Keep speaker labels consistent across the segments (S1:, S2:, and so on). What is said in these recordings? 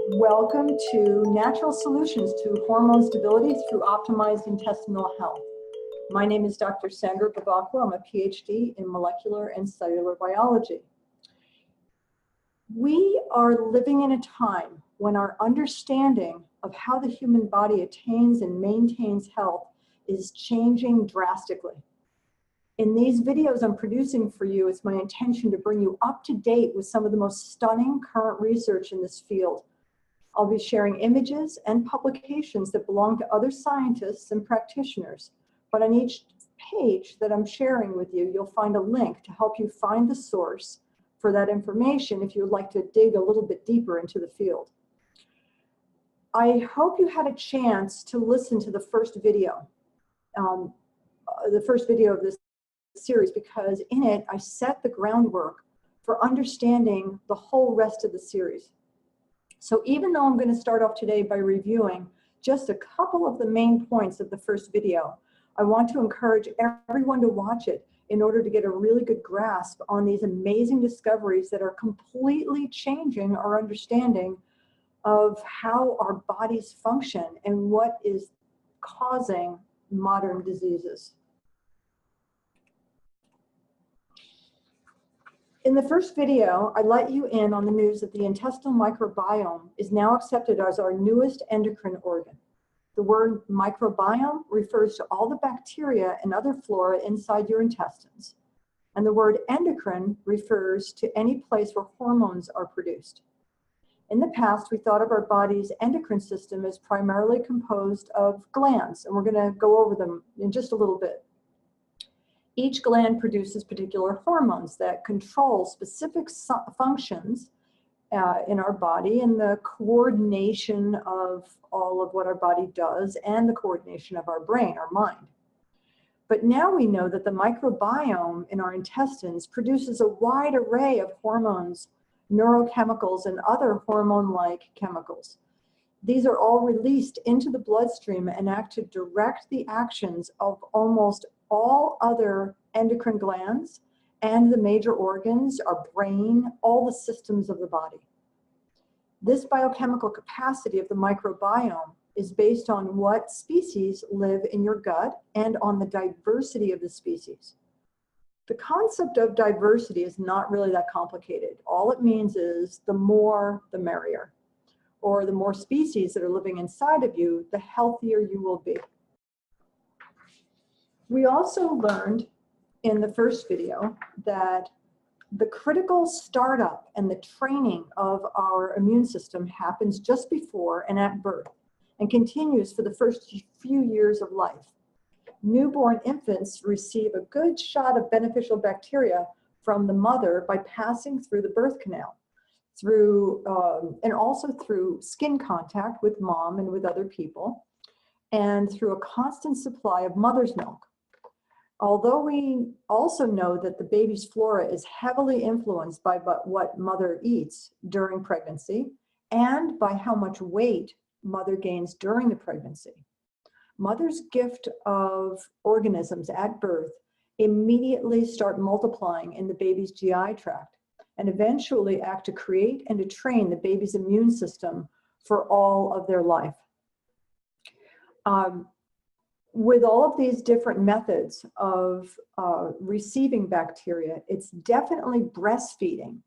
S1: Welcome to Natural Solutions to Hormone Stability through Optimized Intestinal Health. My name is Dr. Sandra Bevacqua. I'm a PhD in molecular and cellular biology. We are living in a time when our understanding of how the human body attains and maintains health is changing drastically. In these videos I'm producing for you, it's my intention to bring you up to date with some of the most stunning current research in this field. I'll be sharing images and publications that belong to other scientists and practitioners, but on each page that I'm sharing with you, you'll find a link to help you find the source for that information if you would like to dig a little bit deeper into the field. I hope you had a chance to listen to the first video of this series, because in it I set the groundwork for understanding the whole rest of the series. So even though I'm going to start off today by reviewing just a couple of the main points of the first video, I want to encourage everyone to watch it in order to get a really good grasp on these amazing discoveries that are completely changing our understanding of how our bodies function and what is causing modern diseases. In the first video, I let you in on the news that the intestinal microbiome is now accepted as our newest endocrine organ. The word microbiome refers to all the bacteria and other flora inside your intestines. And the word endocrine refers to any place where hormones are produced. In the past, we thought of our body's endocrine system as primarily composed of glands, and we're going to go over them in just a little bit. Each gland produces particular hormones that control specific functions in our body and the coordination of all of what our body does and the coordination of our brain, our mind. But now we know that the microbiome in our intestines produces a wide array of hormones, neurochemicals, and other hormone-like chemicals. These are all released into the bloodstream and act to direct the actions of almost all other endocrine glands and the major organs, our brain, all the systems of the body. This biochemical capacity of the microbiome is based on what species live in your gut and on the diversity of the species. The concept of diversity is not really that complicated. All it means is the more, the merrier, or the more species that are living inside of you, the healthier you will be. We also learned in the first video that the critical startup and the training of our immune system happens just before and at birth and continues for the first few years of life. Newborn infants receive a good shot of beneficial bacteria from the mother by passing through the birth canal, and also through skin contact with mom and with other people, and through a constant supply of mother's milk. Although we also know that the baby's flora is heavily influenced by what mother eats during pregnancy and by how much weight mother gains during the pregnancy, mother's gift of organisms at birth immediately start multiplying in the baby's GI tract and eventually act to create and to train the baby's immune system for all of their life. With all of these different methods of receiving bacteria, it's definitely breastfeeding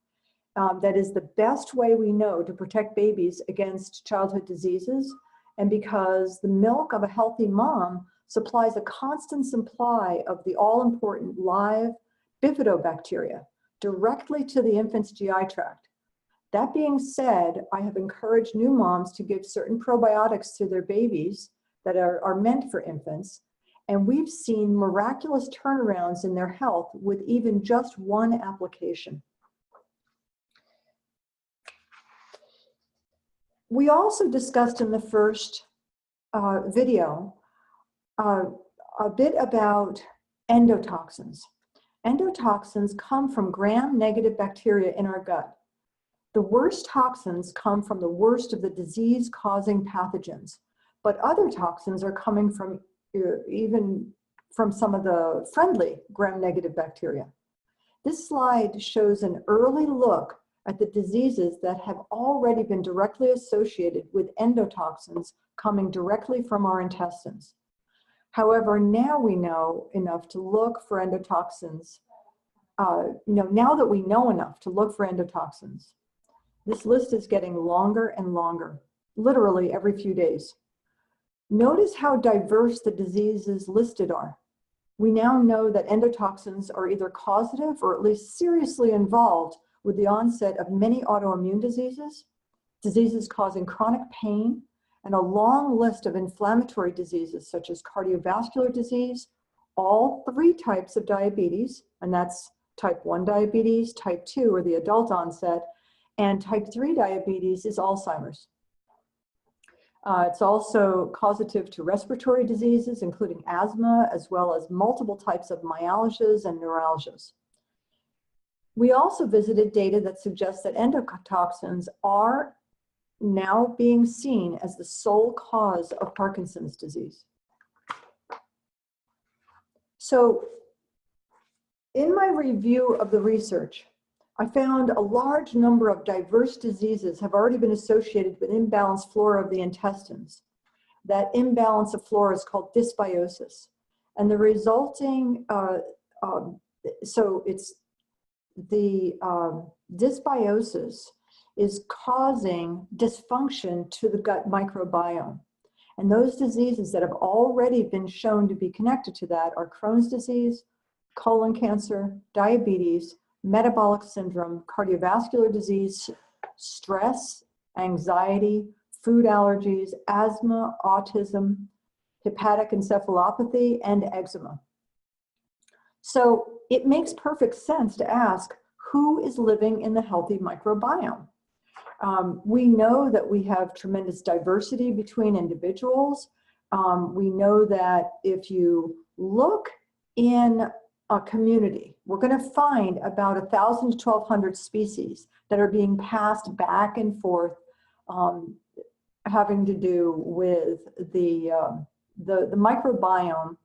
S1: that is the best way we know to protect babies against childhood diseases, and because the milk of a healthy mom supplies a constant supply of the all-important live bifidobacteria directly to the infant's GI tract. That being said, I have encouraged new moms to give certain probiotics to their babies that are meant for infants, and we've seen miraculous turnarounds in their health with even just one application. We also discussed in the first video a bit about endotoxins. Endotoxins come from gram-negative bacteria in our gut. The worst toxins come from the worst of the disease-causing pathogens, but other toxins are coming from even from some of the friendly gram-negative bacteria. This slide shows an early look at the diseases that have already been directly associated with endotoxins coming directly from our intestines. However, now we know enough to look for endotoxins. Now that we know enough to look for endotoxins, this list is getting longer and longer, literally every few days. Notice how diverse the diseases listed are. We now know that endotoxins are either causative or at least seriously involved with the onset of many autoimmune diseases, diseases causing chronic pain, and a long list of inflammatory diseases such as cardiovascular disease, all 3 types of diabetes, and that's type 1 diabetes, type 2 or the adult onset, and type 3 diabetes is Alzheimer's. It's also causative to respiratory diseases, including asthma, as well as multiple types of myalgias and neuralgias. We also visited data that suggests that endotoxins are now being seen as the sole cause of Parkinson's disease. So, in my review of the research, I found a large number of diverse diseases have already been associated with imbalanced flora of the intestines. That imbalance of flora is called dysbiosis. And the resulting, dysbiosis is causing dysfunction to the gut microbiome. And those diseases that have already been shown to be connected to that are Crohn's disease, colon cancer, diabetes, metabolic syndrome, cardiovascular disease, stress, anxiety, food allergies, asthma, autism, hepatic encephalopathy, and eczema. So it makes perfect sense to ask, who is living in the healthy microbiome? We know that we have tremendous diversity between individuals. We know that if you look in a community, we're going to find about 1,000 to 1,200 species that are being passed back and forth, having to do with the microbiome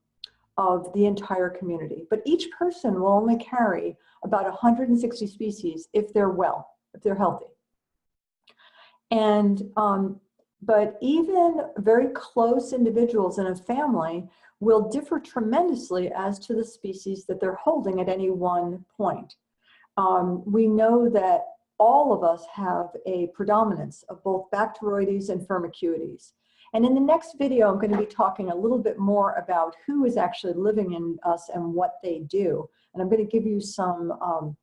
S1: of the entire community. But each person will only carry about 160 species if they're well, if they're healthy. And but even very close individuals in a family will differ tremendously as to the species that they're holding at any one point. We know that all of us have a predominance of both Bacteroides and Firmicutes. And in the next video, I'm going to be talking a little bit more about who is actually living in us and what they do. And I'm going to give you some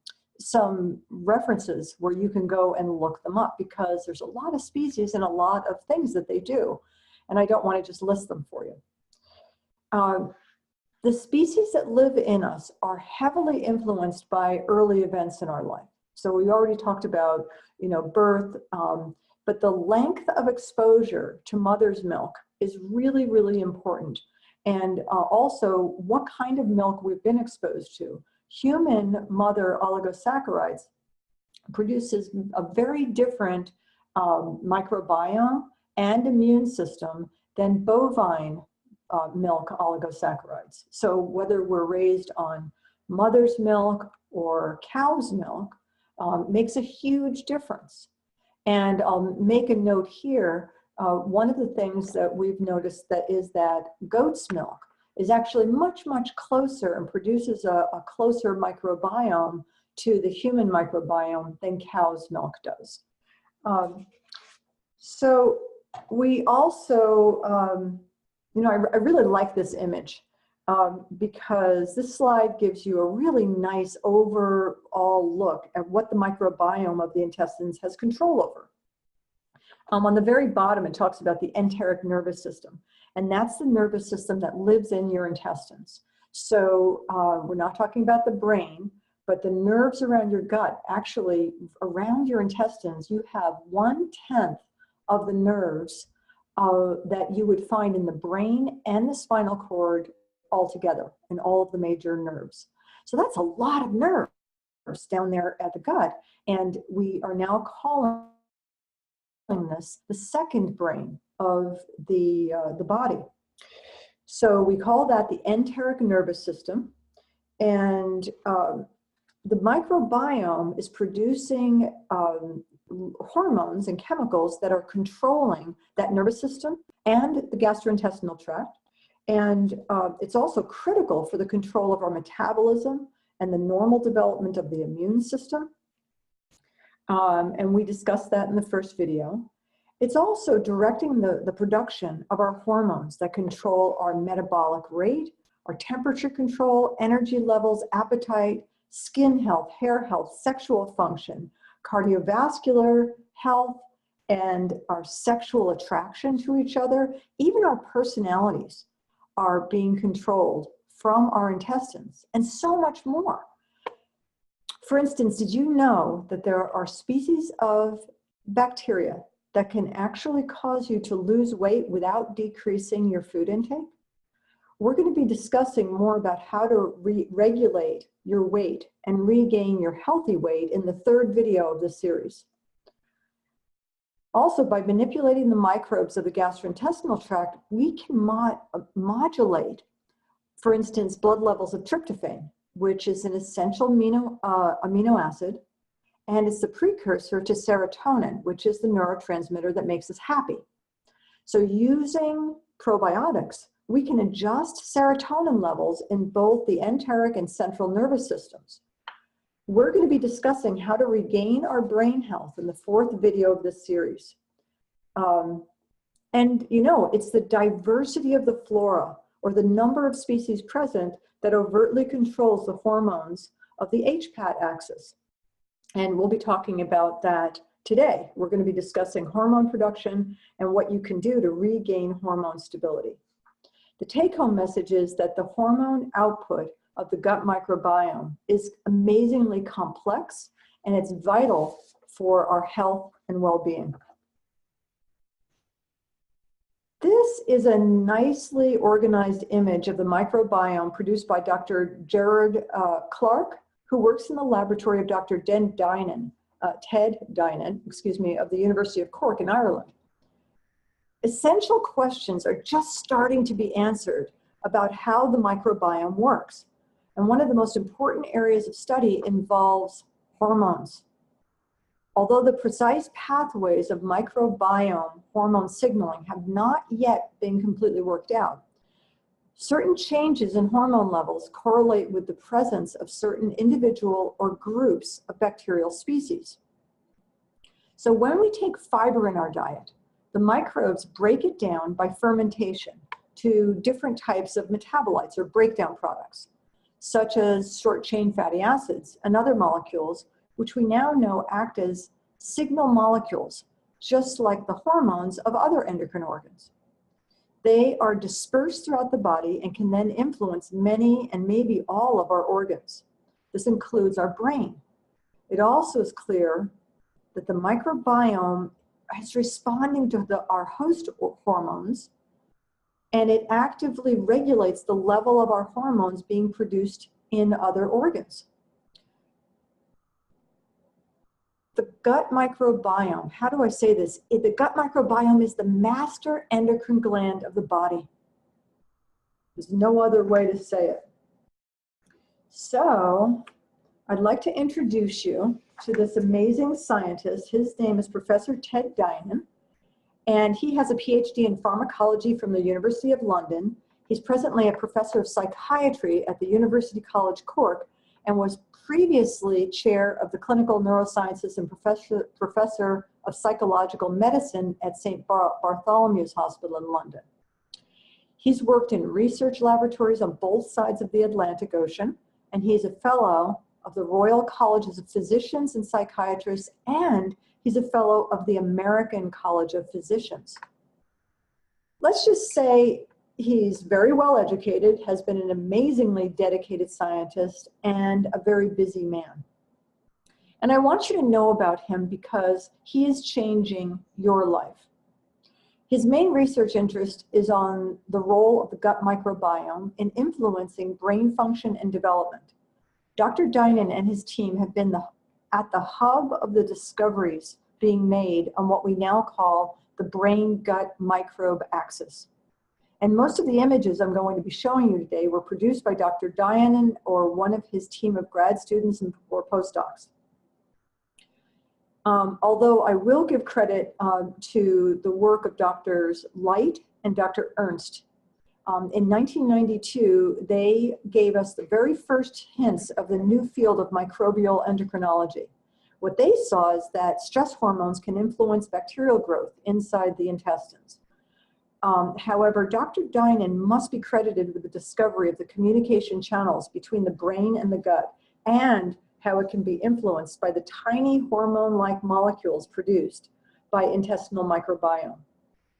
S1: references where you can go and look them up, because there's a lot of species and a lot of things that they do. And I don't want to just list them for you. The species that live in us are heavily influenced by early events in our life. So we already talked about, birth, but the length of exposure to mother's milk is really, really important. And also what kind of milk we've been exposed to. Human mother oligosaccharides produces a very different microbiome and immune system than bovine milk oligosaccharides. So whether we're raised on mother's milk or cow's milk makes a huge difference. And I'll make a note here, one of the things that we've noticed is that goat's milk is actually much, much closer and produces a closer microbiome to the human microbiome than cow's milk does. So we also, I really like this image because this slide gives you a really nice overall look at what the microbiome of the intestines has control over. On the very bottom, it talks about the enteric nervous system, and that's the nervous system that lives in your intestines. So we're not talking about the brain, but the nerves around your gut. Actually, around your intestines, you have 1/10 of the nerves that you would find in the brain and the spinal cord altogether, in all of the major nerves. So that's a lot of nerves down there at the gut, and we are now calling this the second brain of the body. So we call that the enteric nervous system, and the microbiome is producing hormones and chemicals that are controlling that nervous system and the gastrointestinal tract. And it's also critical for the control of our metabolism and the normal development of the immune system. And we discussed that in the first video. It's also directing the production of our hormones that control our metabolic rate, our temperature control, energy levels, appetite, skin health, hair health, sexual function, cardiovascular health, and our sexual attraction to each other. Even our personalities are being controlled from our intestines, and so much more. For instance, did you know that there are species of bacteria that can actually cause you to lose weight without decreasing your food intake? We're going to be discussing more about how to regulate your weight and regain your healthy weight in the third video of this series. Also, by manipulating the microbes of the gastrointestinal tract, we can modulate, for instance, blood levels of tryptophan, which is an essential amino acid, and it's the precursor to serotonin, which is the neurotransmitter that makes us happy. So using probiotics, we can adjust serotonin levels in both the enteric and central nervous systems. We're going to be discussing how to regain our brain health in the fourth video of this series. And you know, it's the diversity of the flora or the number of species present that overtly controls the hormones of the HPAT axis. And we'll be talking about that today. We're going to be discussing hormone production and what you can do to regain hormone stability. The take-home message is that the hormone output of the gut microbiome is amazingly complex, and it's vital for our health and well-being. This is a nicely organized image of the microbiome produced by Dr. Gerard Clark, who works in the laboratory of Dr. Ted Dinan, of the University of Cork in Ireland. Essential questions are just starting to be answered about how the microbiome works. And one of the most important areas of study involves hormones. Although the precise pathways of microbiome hormone signaling have not yet been completely worked out, certain changes in hormone levels correlate with the presence of certain individual or groups of bacterial species. So when we take fiber in our diet, the microbes break it down by fermentation to different types of metabolites or breakdown products, such as short-chain fatty acids and other molecules, which we now know act as signal molecules, just like the hormones of other endocrine organs. They are dispersed throughout the body and can then influence many and maybe all of our organs. This includes our brain. It also is clear that the microbiome is responding to our host hormones, and it actively regulates the level of our hormones being produced in other organs. The gut microbiome, how do I say this? The gut microbiome is the master endocrine gland of the body. There's no other way to say it. So, I'd like to introduce you to this amazing scientist. His name is Professor Ted Dinan, and he has a PhD in pharmacology from the University of London. He's presently a professor of psychiatry at the University College Cork and was previously chair of the clinical neurosciences and professor of psychological medicine at St. Bartholomew's Hospital in London. He's worked in research laboratories on both sides of the Atlantic Ocean, and he's a fellow of the Royal Colleges of Physicians and Psychiatrists, and he's a fellow of the American College of Physicians. Let's just say he's very well educated, has been an amazingly dedicated scientist, and a very busy man. And I want you to know about him because he is changing your life. His main research interest is on the role of the gut microbiome in influencing brain function and development. Dr. Dinan and his team have been at the hub of the discoveries being made on what we now call the brain-gut microbe axis. And most of the images I'm going to be showing you today were produced by Dr. Dianen or one of his team of grad students or postdocs. Although I will give credit to the work of Drs. Light and Dr. Ernst. In 1992, they gave us the very first hints of the new field of microbial endocrinology. What they saw is that stress hormones can influence bacterial growth inside the intestines. However, Dr. Dianen must be credited with the discovery of the communication channels between the brain and the gut, and how it can be influenced by the tiny hormone-like molecules produced by intestinal microbiome.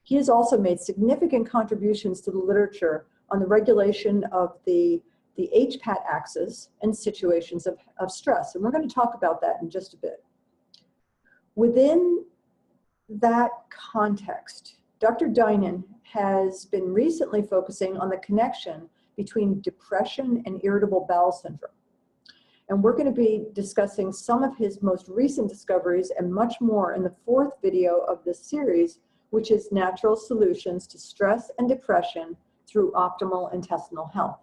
S1: He has also made significant contributions to the literature on the regulation of the HPAT axis in situations of stress, and we're going to talk about that in just a bit. Within that context, Dr. Dianen has been recently focusing on the connection between depression and irritable bowel syndrome. And we're going to be discussing some of his most recent discoveries and much more in the fourth video of this series, which is Natural Solutions to Stress and Depression through Optimal Intestinal Health.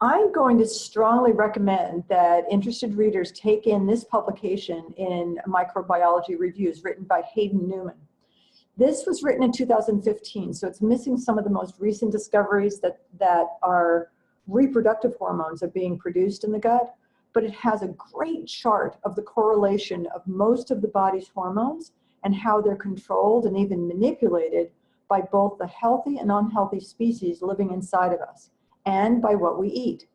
S1: I'm going to strongly recommend that interested readers take in this publication in Microbiology Reviews written by Hayden Newman. This was written in 2015, so it's missing some of the most recent discoveries that our reproductive hormones are being produced in the gut, but it has a great chart of the correlation of most of the body's hormones and how they're controlled and even manipulated by both the healthy and unhealthy species living inside of us, and by what we eat.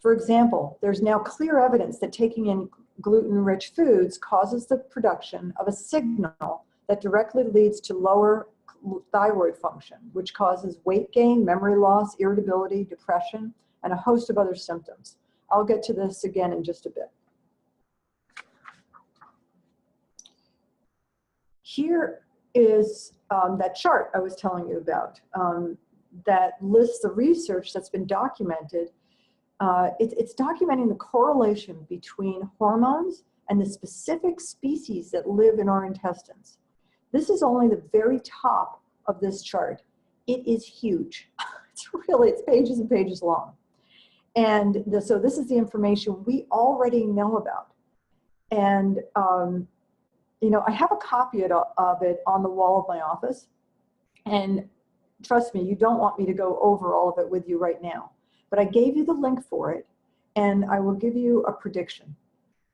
S1: For example, there's now clear evidence that taking in gluten-rich foods causes the production of a signal that directly leads to lower thyroid function, which causes weight gain, memory loss, irritability, depression, and a host of other symptoms. I'll get to this again in just a bit. Here is that chart I was telling you about that lists the research that's been documented. It's documenting the correlation between hormones and the specific species that live in our intestines. This is only the very top of this chart. It is huge. It's pages and pages long. And so this is the information we already know about. And, you know, I have a copy of it on the wall of my office. And trust me, you don't want me to go over all of it with you right now. But I gave you the link for it, and I will give you a prediction.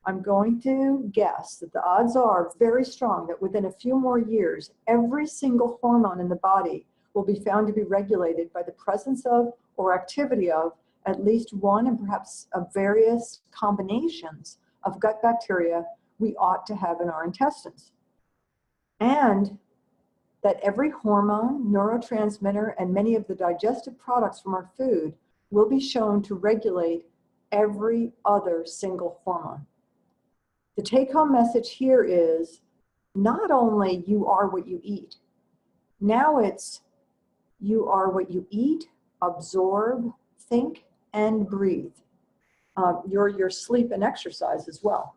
S1: I'm going to guess that the odds are very strong that within a few more years, every single hormone in the body will be found to be regulated by the presence of or activity of at least one and perhaps of various combinations of gut bacteria we ought to have in our intestines. And that every hormone, neurotransmitter, and many of the digestive products from our food will be shown to regulate every other single hormone. The take-home message here is not only you are what you eat, now it's you are what you eat, absorb, think, and breathe. Your sleep and exercise as well.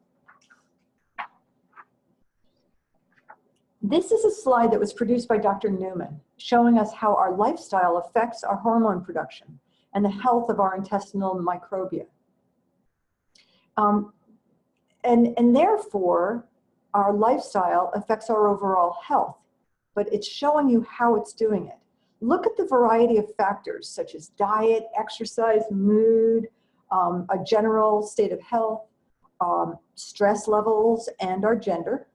S1: This is a slide that was produced by Dr. Newman, showing us how our lifestyle affects our hormone production and the health of our intestinal microbia. And therefore, our lifestyle affects our overall health, but it's showing you how it's doing it. Look at the variety of factors such as diet, exercise, mood, a general state of health, stress levels, and our gender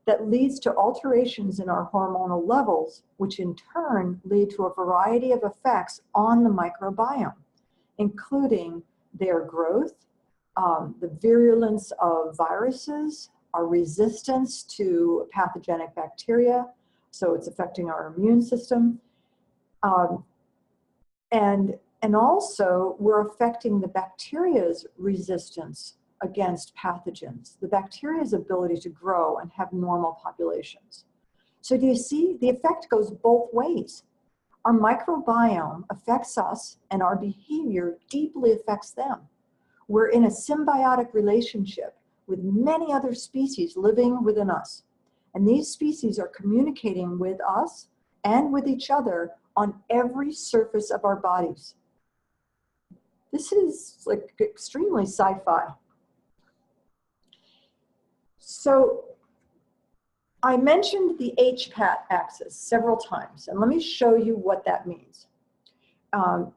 S1: that leads to alterations in our hormonal levels, which in turn lead to a variety of effects on the microbiome, including their growth, the virulence of viruses, our resistance to pathogenic bacteria, so it's affecting our immune system, and also we're affecting the bacteria's resistance against pathogens, the bacteria's ability to grow and have normal populations. So do you see, the effect goes both ways. Our microbiome affects us and our behavior deeply affects them. We're in a symbiotic relationship with many other species living within us. And these species are communicating with us and with each other on every surface of our bodies. This is like extremely sci-fi. So I mentioned the HPAT axis several times, and let me show you what that means. The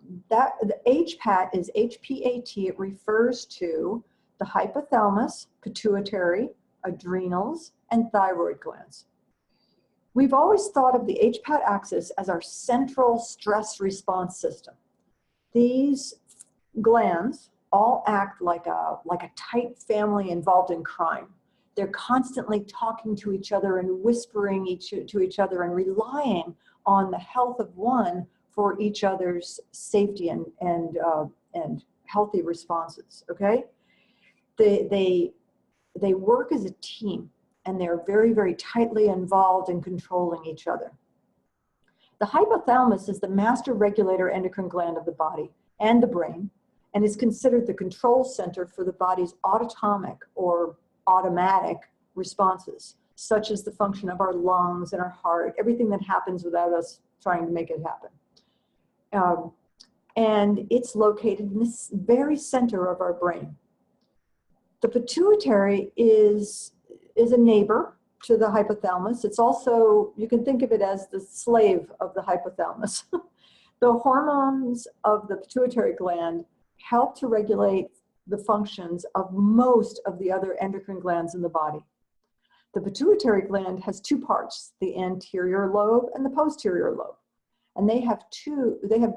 S1: HPAT is HPAT. It refers to the hypothalamus, pituitary, adrenals, and thyroid glands. We've always thought of the HPAT axis as our central stress response system. These glands all act like a tight family involved in crime. They're constantly talking to each other and whispering to each other and relying on the health of one for each other's safety and healthy responses, okay? They work as a team, and they're very, very tightly involved in controlling each other. The hypothalamus is the master regulator endocrine gland of the body and the brain, and is considered the control center for the body's autonomic or automatic responses, such as the function of our lungs and our heart, everything that happens without us trying to make it happen. And it's located in this very center of our brain. The pituitary is a neighbor to the hypothalamus. It's also, you can think of it as the slave of the hypothalamus. The hormones of the pituitary gland help to regulate the functions of most of the other endocrine glands in the body. The pituitary gland has two parts, the anterior lobe and the posterior lobe. And they have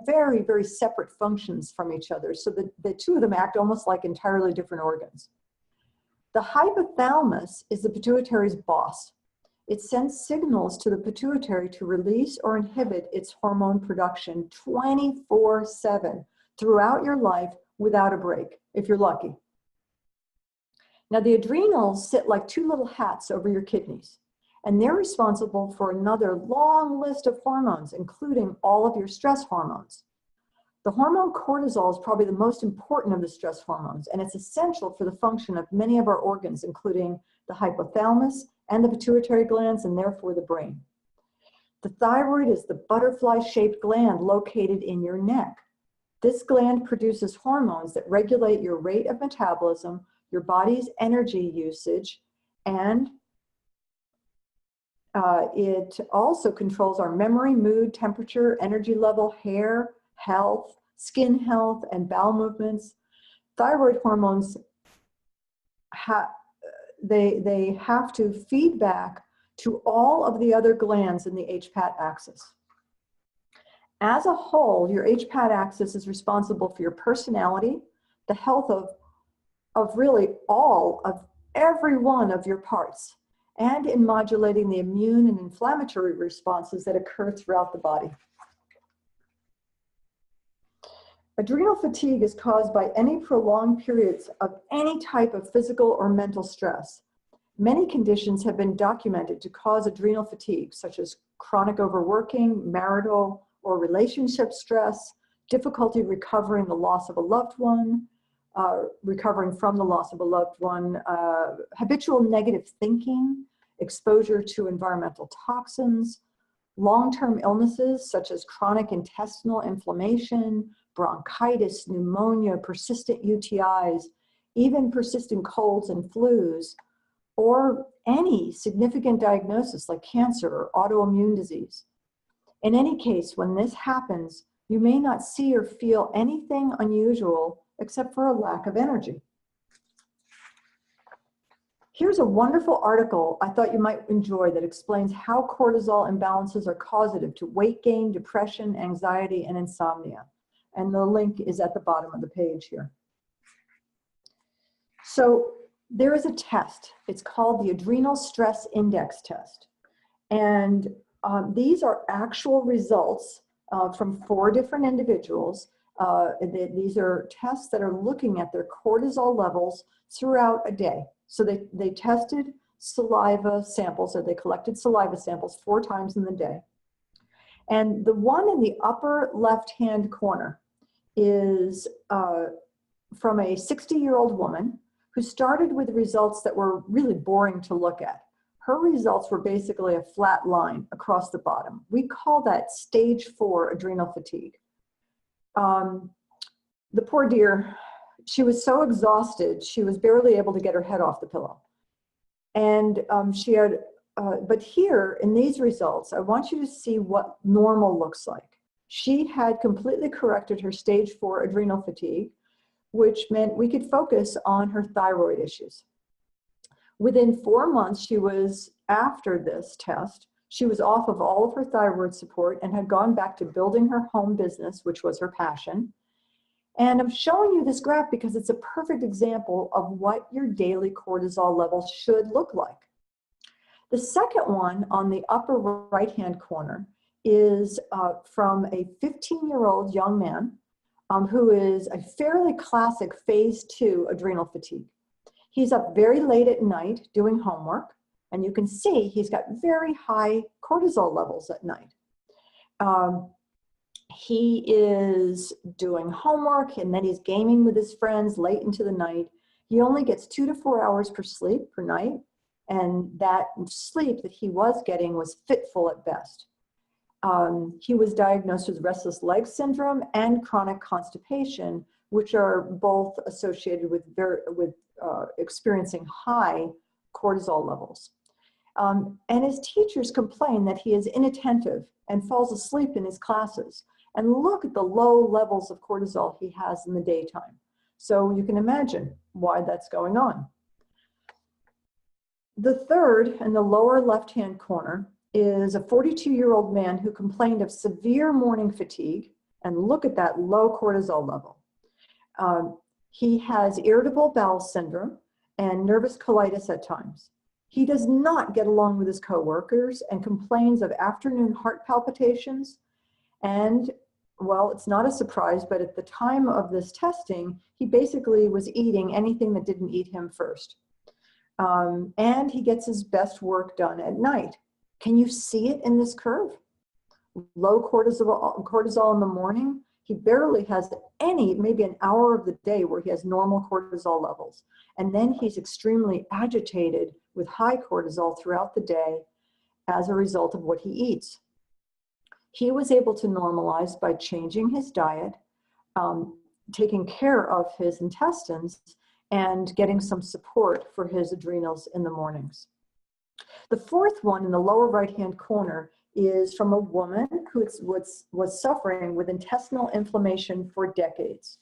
S1: very, very separate functions from each other. So the two of them act almost like entirely different organs. The hypothalamus is the pituitary's boss. It sends signals to the pituitary to release or inhibit its hormone production 24/7 throughout your life without a break, if you're lucky. Now, the adrenals sit like two little hats over your kidneys, and they're responsible for another long list of hormones, including all of your stress hormones. The hormone cortisol is probably the most important of the stress hormones, and it's essential for the function of many of our organs, including the hypothalamus and the pituitary glands, and therefore the brain. The thyroid is the butterfly-shaped gland located in your neck. This gland produces hormones that regulate your rate of metabolism, your body's energy usage, and it also controls our memory, mood, temperature, energy level, hair, health, skin health, and bowel movements. Thyroid hormones, they have to feed back to all of the other glands in the HPAT axis. As a whole, your HPAT axis is responsible for your personality, the health of really all of every one of your parts, and in modulating the immune and inflammatory responses that occur throughout the body. Adrenal fatigue is caused by any prolonged periods of any type of physical or mental stress. Many conditions have been documented to cause adrenal fatigue, such as chronic overworking, marital or relationship stress, difficulty recovering the loss of a loved one, recovering from the loss of a loved one, habitual negative thinking, exposure to environmental toxins, long-term illnesses such as chronic intestinal inflammation, bronchitis, pneumonia, persistent UTIs, even persistent colds and flus, or any significant diagnosis like cancer or autoimmune disease. In any case, when this happens, you may not see or feel anything unusual except for a lack of energy. Here's a wonderful article I thought you might enjoy that explains how cortisol imbalances are causative to weight gain, depression, anxiety, and insomnia. And the link is at the bottom of the page here. So there is a test. It's called the Adrenal Stress Index Test. And these are actual results from 4 different individuals. These are tests that are looking at their cortisol levels throughout a day. So they tested saliva samples, or they collected saliva samples 4 times in the day. And the one in the upper left-hand corner is from a 60-year-old woman who started with results that were really boring to look at. her results were basically a flat line across the bottom. We call that stage 4 adrenal fatigue. The poor dear, she was so exhausted, she was barely able to get her head off the pillow. And she had, but here in these results, I want you to see what normal looks like. She had completely corrected her stage 4 adrenal fatigue, which meant we could focus on her thyroid issues. Within 4 months, after this test, she was off of all of her thyroid support and had gone back to building her home business, which was her passion. And I'm showing you this graph because it's a perfect example of what your daily cortisol levels should look like. The second one on the upper right-hand corner is from a 15-year-old young man who is a fairly classic phase 2 adrenal fatigue. He's up very late at night doing homework, and you can see he's got very high cortisol levels at night. He is doing homework, and then he's gaming with his friends late into the night. He only gets 2 to 4 hours per night, and that sleep that he was getting was fitful at best. He was diagnosed with restless leg syndrome and chronic constipation, which are both associated with experiencing high cortisol levels. And his teachers complain that he is inattentive and falls asleep in his classes. And look at the low levels of cortisol he has in the daytime. So you can imagine why that's going on. The third, in the lower left-hand corner, is a 42-year-old man who complained of severe morning fatigue, and look at that low cortisol level. He has irritable bowel syndrome and nervous colitis at times. He does not get along with his coworkers and complains of afternoon heart palpitations. And, well, it's not a surprise, but at the time of this testing, he basically was eating anything that didn't eat him first. And he gets his best work done at night. Can you see it in this curve? Low cortisol in the morning. He barely has maybe an hour of the day where he has normal cortisol levels. And then he's extremely agitated with high cortisol throughout the day as a result of what he eats. He was able to normalize by changing his diet, taking care of his intestines, and getting some support for his adrenals in the mornings. The fourth one in the lower right-hand corner is from a woman who was suffering with intestinal inflammation for decades.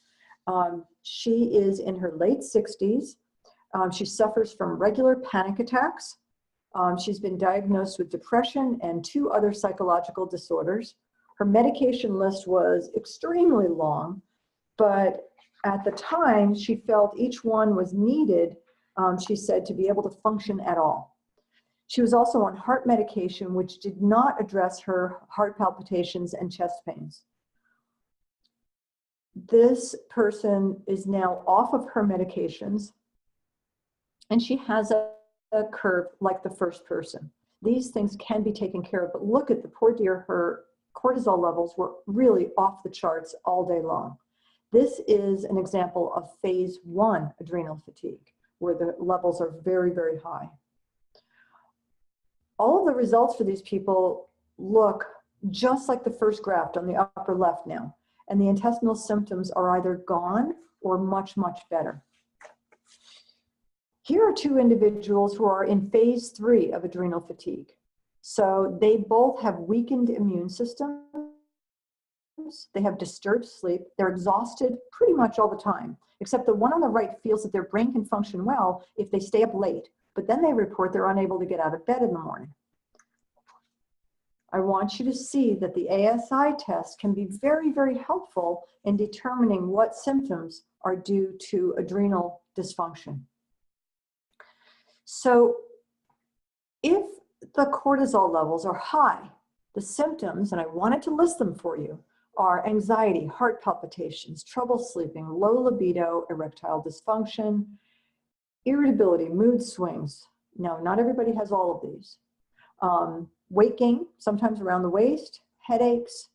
S1: She is in her late 60s. She suffers from regular panic attacks. She's been diagnosed with depression and 2 other psychological disorders. Her medication list was extremely long, but at the time she felt each one was needed, she said, to be able to function at all. She was also on heart medication, which did not address her heart palpitations and chest pains. This person is now off of her medications, and she has a curve like the first person. These things can be taken care of, but look at the poor dear, her cortisol levels were really off the charts all day long. This is an example of phase 1 adrenal fatigue, where the levels are very, very high. All of the results for these people look just like the first graph on the upper left now, and the intestinal symptoms are either gone or much, much better. Here are 2 individuals who are in phase 3 of adrenal fatigue. So they both have weakened immune systems, they have disturbed sleep, they're exhausted pretty much all the time, except the one on the right feels that their brain can function well if they stay up late, but then they report they're unable to get out of bed in the morning. I want you to see that the ASI test can be very, very helpful in determining what symptoms are due to adrenal dysfunction. So if the cortisol levels are high, the symptoms, and I wanted to list them for you, are anxiety, heart palpitations, trouble sleeping, low libido, erectile dysfunction, irritability, mood swings. Now, not everybody has all of these. Weight gain, sometimes around the waist, headaches,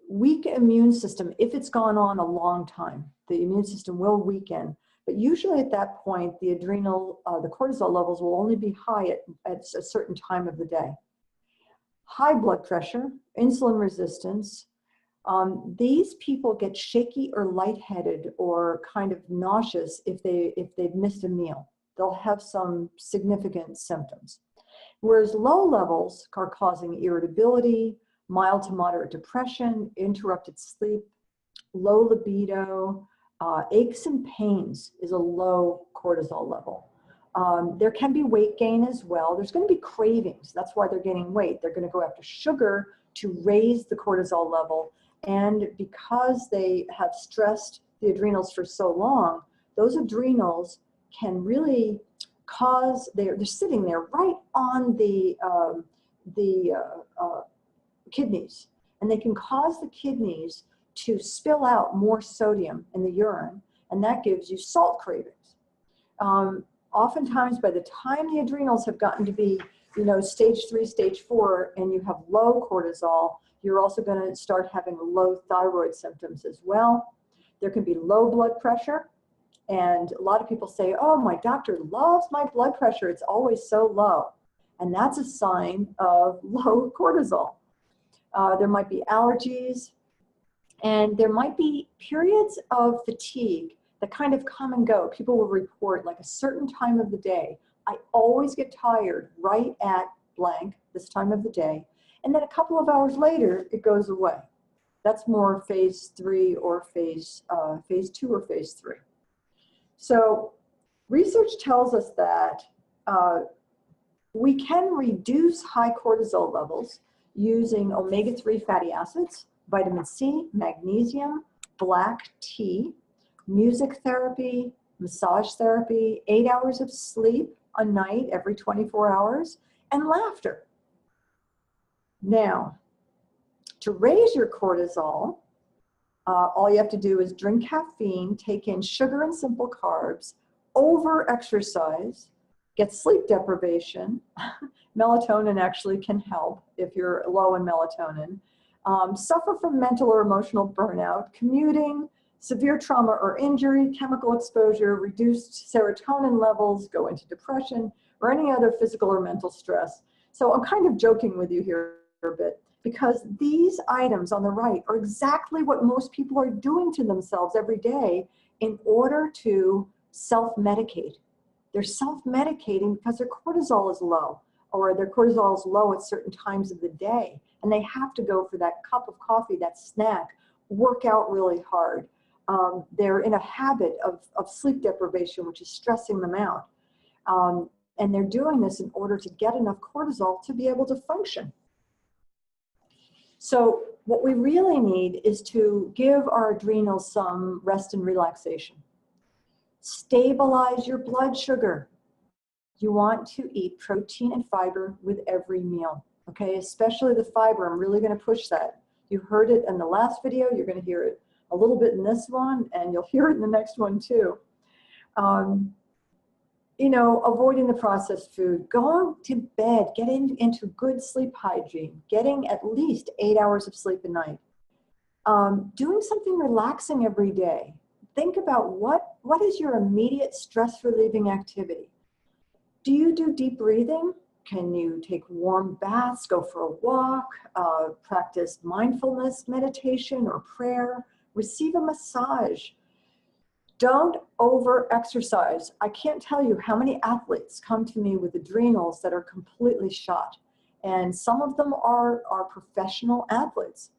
S1: weak immune system. If it's gone on a long time, the immune system will weaken. But usually at that point, the cortisol levels will only be high at a certain time of the day. High blood pressure, insulin resistance, these people get shaky or lightheaded or kind of nauseous if they've missed a meal. They'll have some significant symptoms. Whereas low levels are causing irritability, mild to moderate depression, interrupted sleep, low libido, aches and pains is a low cortisol level. There can be weight gain as well. There's going to be cravings. That's why they're gaining weight. They're going to go after sugar to raise the cortisol level. And because they have stressed the adrenals for so long, those adrenals can really cause, they're sitting there right on the kidneys, and they can cause the kidneys to spill out more sodium in the urine, and that gives you salt cravings. Oftentimes, by the time the adrenals have gotten to be, stage 3, stage 4, and you have low cortisol, you're also going to start having low thyroid symptoms as well. There can be low blood pressure. And a lot of people say, oh, my doctor loves my blood pressure. It's always so low. And that's a sign of low cortisol. There might be allergies. And there might be periods of fatigue that kind of come and go. People will report like a certain time of the day. I always get tired right at blank this time of the day. And then a couple of hours later, it goes away. That's more phase 3 or phase 2 or phase 3. So research tells us that we can reduce high cortisol levels using omega-3 fatty acids, vitamin C, magnesium, black tea, music therapy, massage therapy, 8 hours of sleep a night every 24 hours, and laughter. Now, to raise your cortisol, all you have to do is drink caffeine, take in sugar and simple carbs, over-exercise, get sleep deprivation. Melatonin actually can help if you're low in melatonin. Suffer from mental or emotional burnout, commuting, severe trauma or injury, chemical exposure, reduced serotonin levels, go into depression, or any other physical or mental stress. So I'm kind of joking with you here a bit, because these items on the right are exactly what most people are doing to themselves every day in order to self-medicate. They're self-medicating because their cortisol is low, or their cortisol is low at certain times of the day, and they have to go for that cup of coffee, that snack, work out really hard. They're in a habit of sleep deprivation, which is stressing them out. And they're doing this in order to get enough cortisol to be able to function. So what we really need is to give our adrenals some rest and relaxation. Stabilize your blood sugar. You want to eat protein and fiber with every meal, okay? Especially the fiber. I'm really going to push that. You heard it in the last video. You're going to hear it a little bit in this one, and you'll hear it in the next one too. Avoiding the processed food, going to bed, getting into good sleep hygiene, getting at least 8 hours of sleep a night, doing something relaxing every day. Think about what is your immediate stress relieving activity. Do you do deep breathing? Can you take warm baths, go for a walk, practice mindfulness meditation or prayer, receive a massage? Don't over-exercise. I can't tell you how many athletes come to me with adrenals that are completely shot. And some of them are professional athletes.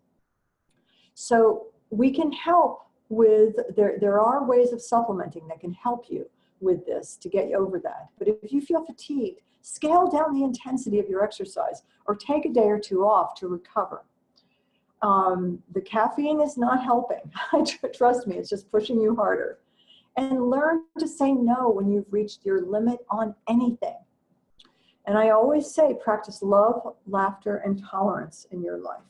S1: So we can help with, there are ways of supplementing that can help you with this to get you over that. But if you feel fatigued, scale down the intensity of your exercise or take a day or two off to recover. The caffeine is not helping. Trust me, it's just pushing you harder. And learn to say no when you've reached your limit on anything. And I always say, practice love, laughter, and tolerance in your life.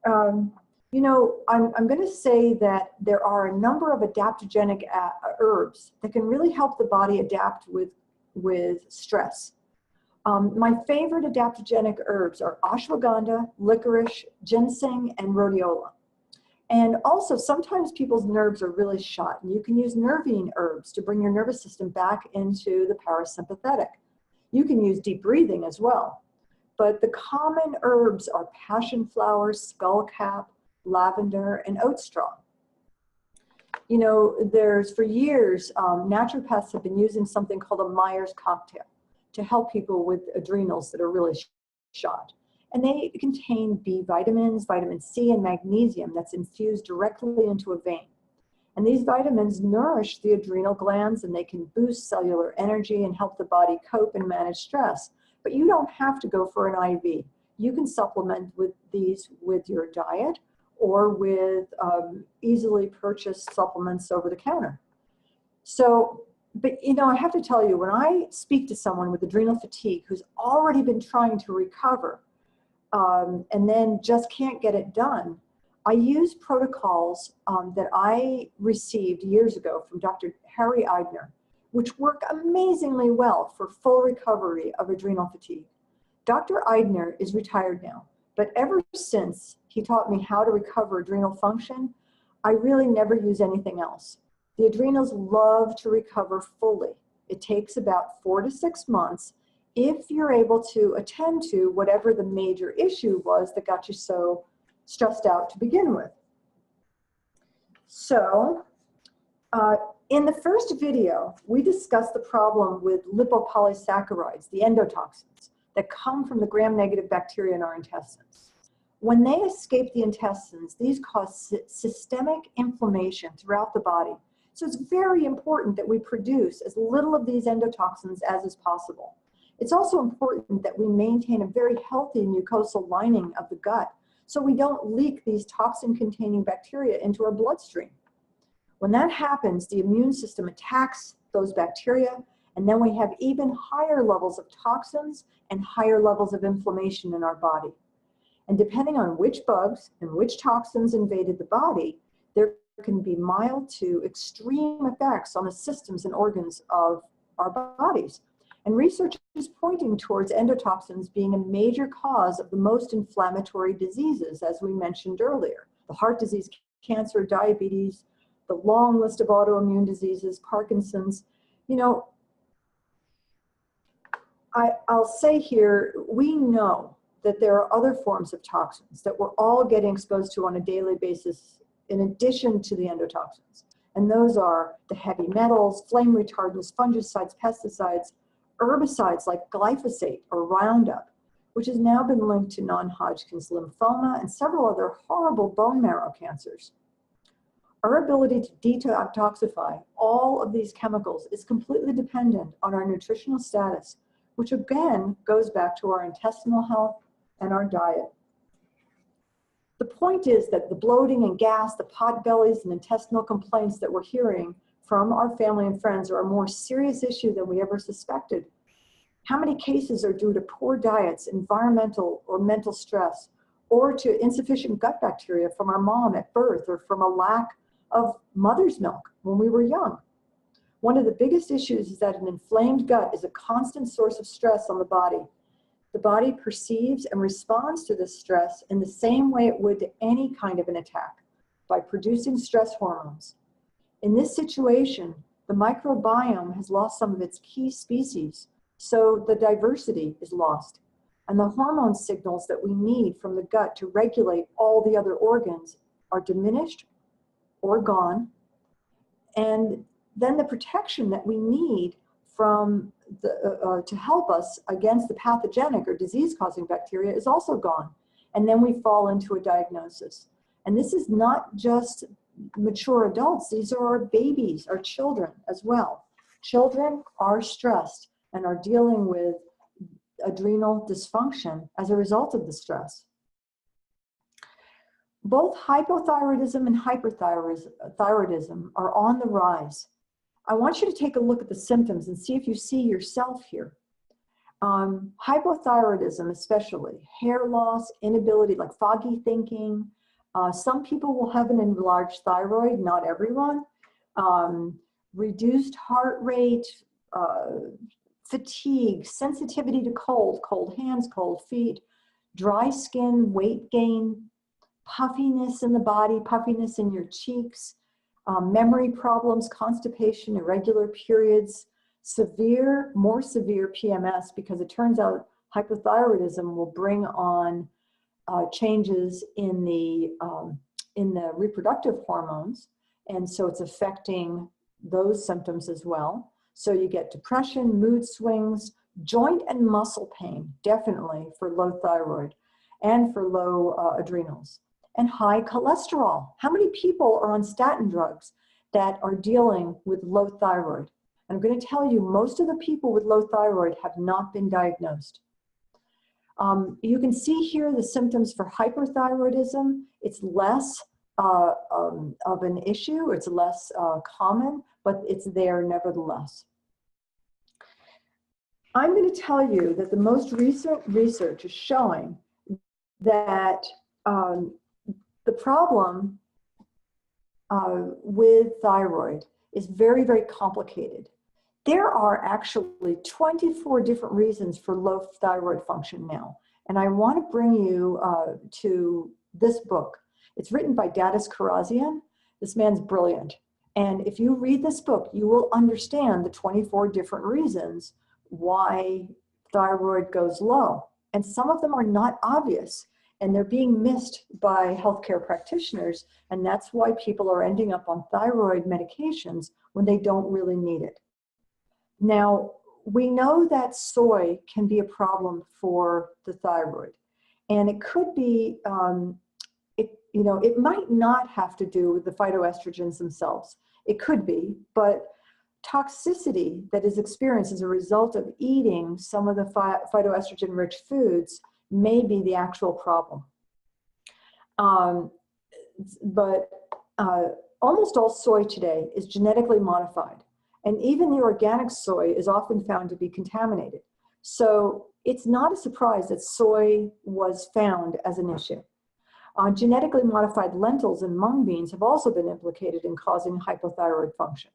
S1: I'm going to say that there are a number of adaptogenic herbs that can really help the body adapt with stress. My favorite adaptogenic herbs are ashwagandha, licorice, ginseng, and rhodiola. And also, sometimes people's nerves are really shot, and you can use nervine herbs to bring your nervous system back into the parasympathetic. You can use deep breathing as well. But the common herbs are passion flower, skullcap, lavender, and oat straw. You know, for years, naturopaths have been using something called a Myers cocktail to help people with adrenals that are really shot. And they contain B vitamins, vitamin C, and magnesium that's infused directly into a vein. And these vitamins nourish the adrenal glands, and they can boost cellular energy and help the body cope and manage stress. But you don't have to go for an IV. You can supplement with these with your diet or with easily purchased supplements over the counter. So, but you know, I have to tell you, when I speak to someone with adrenal fatigue who's already been trying to recover, and then just can't get it done, I use protocols that I received years ago from Dr. Harry Eidner, which work amazingly well for full recovery of adrenal fatigue. Dr. Eidner is retired now, but ever since he taught me how to recover adrenal function, I really never use anything else. The adrenals love to recover fully. It takes about 4 to 6 months if you're able to attend to whatever the major issue was that got you so stressed out to begin with. So, in the first video, we discussed the problem with lipopolysaccharides, the endotoxins, that come from the gram-negative bacteria in our intestines. When they escape the intestines, these cause systemic inflammation throughout the body. So it's very important that we produce as little of these endotoxins as is possible. It's also important that we maintain a very healthy mucosal lining of the gut so we don't leak these toxin-containing bacteria into our bloodstream. When that happens, the immune system attacks those bacteria, and then we have even higher levels of toxins and higher levels of inflammation in our body. And depending on which bugs and which toxins invaded the body, there can be mild to extreme effects on the systems and organs of our bodies. And research is pointing towards endotoxins being a major cause of the most inflammatory diseases, as we mentioned earlier. The heart disease, cancer, diabetes, the long list of autoimmune diseases, Parkinson's. You know, I'll say here, we know that there are other forms of toxins that we're all getting exposed to on a daily basis in addition to the endotoxins. And those are the heavy metals, flame retardants, fungicides, pesticides, herbicides like glyphosate or Roundup, which has now been linked to non-Hodgkin's lymphoma and several other horrible bone marrow cancers. Our ability to detoxify all of these chemicals is completely dependent on our nutritional status, which again goes back to our intestinal health and our diet. The point is that the bloating and gas, the pot bellies and intestinal complaints that we're hearing from our family and friends are a more serious issue than we ever suspected. How many cases are due to poor diets, environmental or mental stress, or to insufficient gut bacteria from our mom at birth, or from a lack of mother's milk when we were young? One of the biggest issues is that an inflamed gut is a constant source of stress on the body. The body perceives and responds to this stress in the same way it would to any kind of an attack, by producing stress hormones. In this situation, the microbiome has lost some of its key species, so the diversity is lost. And the hormone signals that we need from the gut to regulate all the other organs are diminished or gone. And then the protection that we need from to help us against the pathogenic or disease-causing bacteria is also gone. And then we fall into a diagnosis. And this is not just mature adults, these are our babies, our children as well. Children are stressed and are dealing with adrenal dysfunction as a result of the stress. Both hypothyroidism and hyperthyroidism are on the rise. I want you to take a look at the symptoms and see if you see yourself here. Hypothyroidism especially, hair loss, inability, like foggy thinking. Some people will have an enlarged thyroid, not everyone. Reduced heart rate, fatigue, sensitivity to cold, cold hands, cold feet, dry skin, weight gain, puffiness in the body, puffiness in your cheeks, memory problems, constipation, irregular periods, more severe PMS, because it turns out hypothyroidism will bring on changes in the reproductive hormones. And so it's affecting those symptoms as well. So you get depression, mood swings, joint and muscle pain, definitely for low thyroid and for low adrenals, and high cholesterol. How many people are on statin drugs that are dealing with low thyroid? And I'm going to tell you, most of the people with low thyroid have not been diagnosed. You can see here the symptoms for hyperthyroidism. It's less of an issue, it's less common, but it's there nevertheless. I'm going to tell you that the most recent research is showing that the problem with thyroid is very, very complicated. There are actually 24 different reasons for low thyroid function now. And I want to bring you to this book. It's written by Dadis Karazian. This man's brilliant. And if you read this book, you will understand the 24 different reasons why thyroid goes low. And some of them are not obvious, and they're being missed by healthcare practitioners. And that's why people are ending up on thyroid medications when they don't really need it. Now, we know that soy can be a problem for the thyroid, and it could be, it might not have to do with the phytoestrogens themselves. It could be, but toxicity that is experienced as a result of eating some of the phytoestrogen-rich foods may be the actual problem. But almost all soy today is genetically modified. And even the organic soy is often found to be contaminated. So it's not a surprise that soy was found as an issue. Genetically modified lentils and mung beans have also been implicated in causing hypothyroid function.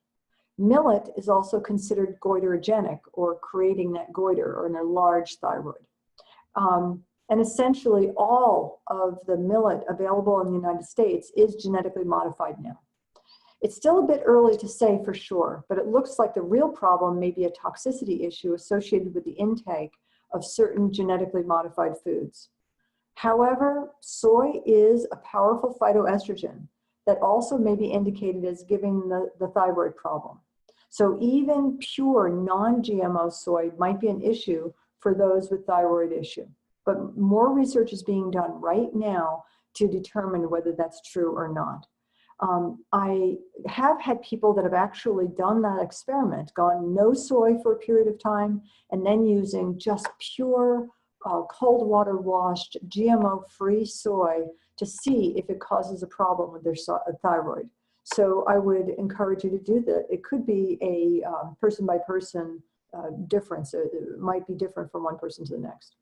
S1: Millet is also considered goiterogenic, or creating that goiter or an enlarged thyroid. And essentially all of the millet available in the United States is genetically modified now. It's still a bit early to say for sure, but it looks like the real problem may be a toxicity issue associated with the intake of certain genetically modified foods. However, soy is a powerful phytoestrogen that also may be indicated as giving the thyroid problem. So even pure non-GMO soy might be an issue for those with thyroid issue. But more research is being done right now to determine whether that's true or not. I have had people that have actually done that experiment, gone no soy for a period of time, and then using just pure cold water washed GMO-free soy to see if it causes a problem with their thyroid. So I would encourage you to do that. It could be a person by person difference. It might be different from one person to the next.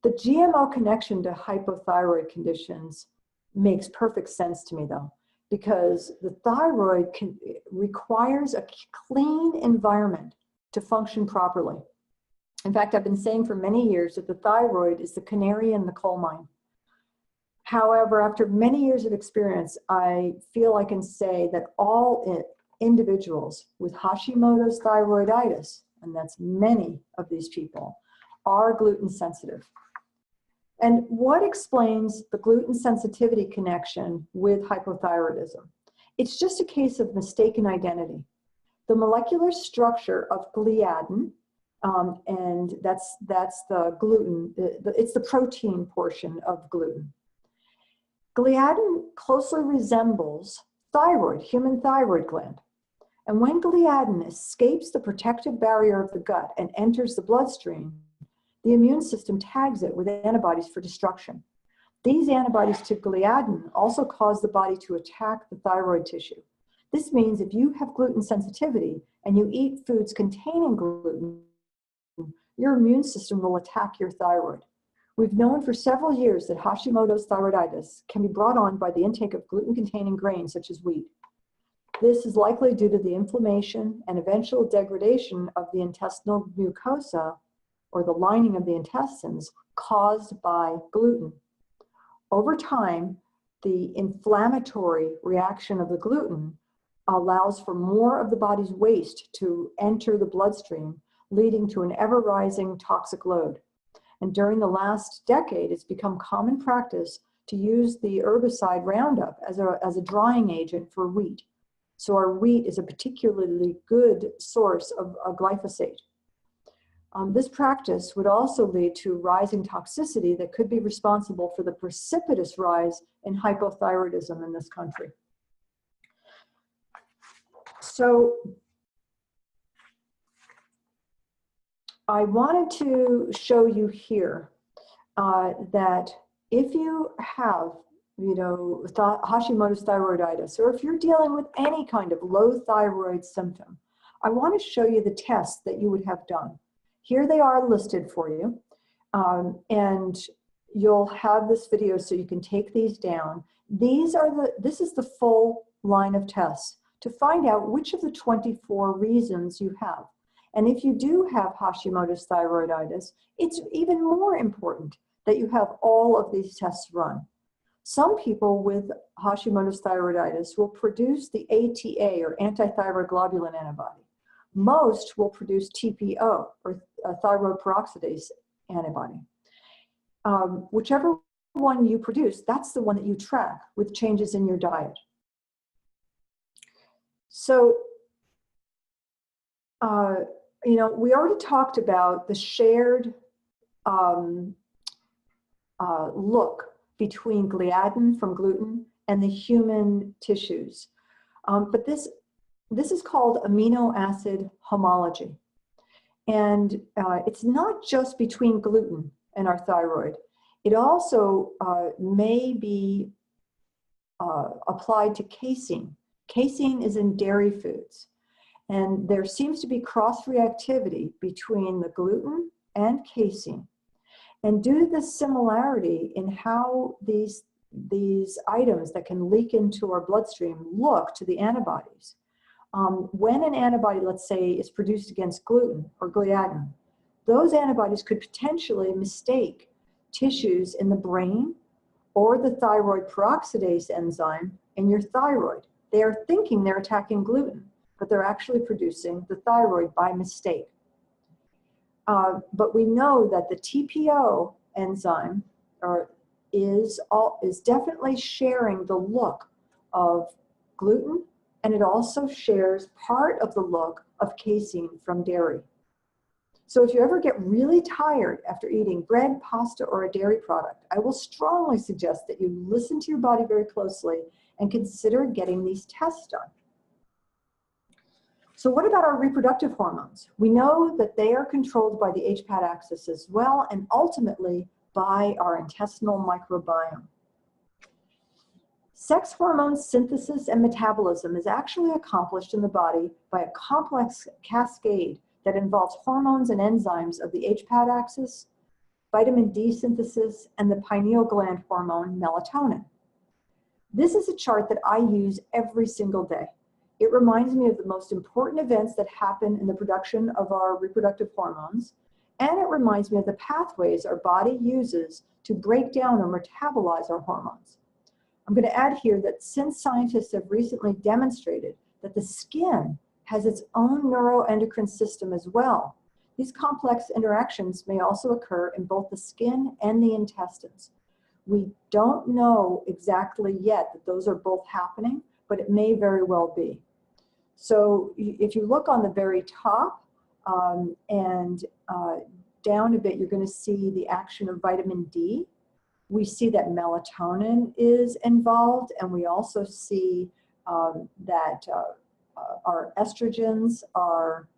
S1: The GMO connection to hypothyroid conditions makes perfect sense to me though, because the thyroid requires a clean environment to function properly. In fact, I've been saying for many years that the thyroid is the canary in the coal mine. However, after many years of experience, I feel I can say that all individuals with Hashimoto's thyroiditis, and that's many of these people, are gluten sensitive. And what explains the gluten sensitivity connection with hypothyroidism? It's just a case of mistaken identity. The molecular structure of gliadin, and that's the gluten, it's the protein portion of gluten. Gliadin closely resembles thyroid, human thyroid gland. And when gliadin escapes the protective barrier of the gut and enters the bloodstream, the immune system tags it with antibodies for destruction. These antibodies to gliadin also cause the body to attack the thyroid tissue. This means if you have gluten sensitivity and you eat foods containing gluten, your immune system will attack your thyroid. We've known for several years that Hashimoto's thyroiditis can be brought on by the intake of gluten-containing grains such as wheat. This is likely due to the inflammation and eventual degradation of the intestinal mucosa, or the lining of the intestines, caused by gluten. Over time, the inflammatory reaction of the gluten allows for more of the body's waste to enter the bloodstream, leading to an ever-rising toxic load. And during the last decade, it's become common practice to use the herbicide Roundup as a drying agent for wheat. So our wheat is a particularly good source of glyphosate. This practice would also lead to rising toxicity that could be responsible for the precipitous rise in hypothyroidism in this country. So I wanted to show you here that if you have, Hashimoto's thyroiditis, or if you're dealing with any kind of low thyroid symptom, I want to show you the tests that you would have done. Here they are listed for you, and you'll have this video so you can take these down. This is the full line of tests to find out which of the 24 reasons you have. And if you do have Hashimoto's thyroiditis, it's even more important that you have all of these tests run. Some people with Hashimoto's thyroiditis will produce the ATA, or antithyroid globulin antibody. Most will produce TPO, or thyroid peroxidase antibody. Whichever one you produce, that's the one that you track with changes in your diet. So, we already talked about the shared look between gliadin from gluten and the human tissues. But this is called amino acid homology. And it's not just between gluten and our thyroid. It also may be applied to casein. Casein is in dairy foods. And there seems to be cross-reactivity between the gluten and casein. And due to the similarity in how these items that can leak into our bloodstream look to the antibodies, when an antibody, let's say, is produced against gluten or gliadin, those antibodies could potentially mistake tissues in the brain or the thyroid peroxidase enzyme in your thyroid. They are thinking they're attacking gluten, but they're actually producing the thyroid by mistake. But we know that the TPO enzyme is definitely sharing the look of gluten, and it also shares part of the look of casein from dairy. So if you ever get really tired after eating bread, pasta, or a dairy product, I will strongly suggest that you listen to your body very closely and consider getting these tests done. So what about our reproductive hormones? We know that they are controlled by the HPAT axis as well, and ultimately by our intestinal microbiome. Sex hormone synthesis and metabolism is actually accomplished in the body by a complex cascade that involves hormones and enzymes of the HPAT axis, vitamin D synthesis, and the pineal gland hormone melatonin. This is a chart that I use every single day. It reminds me of the most important events that happen in the production of our reproductive hormones, and it reminds me of the pathways our body uses to break down or metabolize our hormones. I'm going to add here that since scientists have recently demonstrated that the skin has its own neuroendocrine system as well, these complex interactions may also occur in both the skin and the intestines. We don't know exactly yet that those are both happening, but it may very well be. So if you look on the very top and down a bit, you're going to see the action of vitamin D. We see that melatonin is involved, and we also see that our estrogens are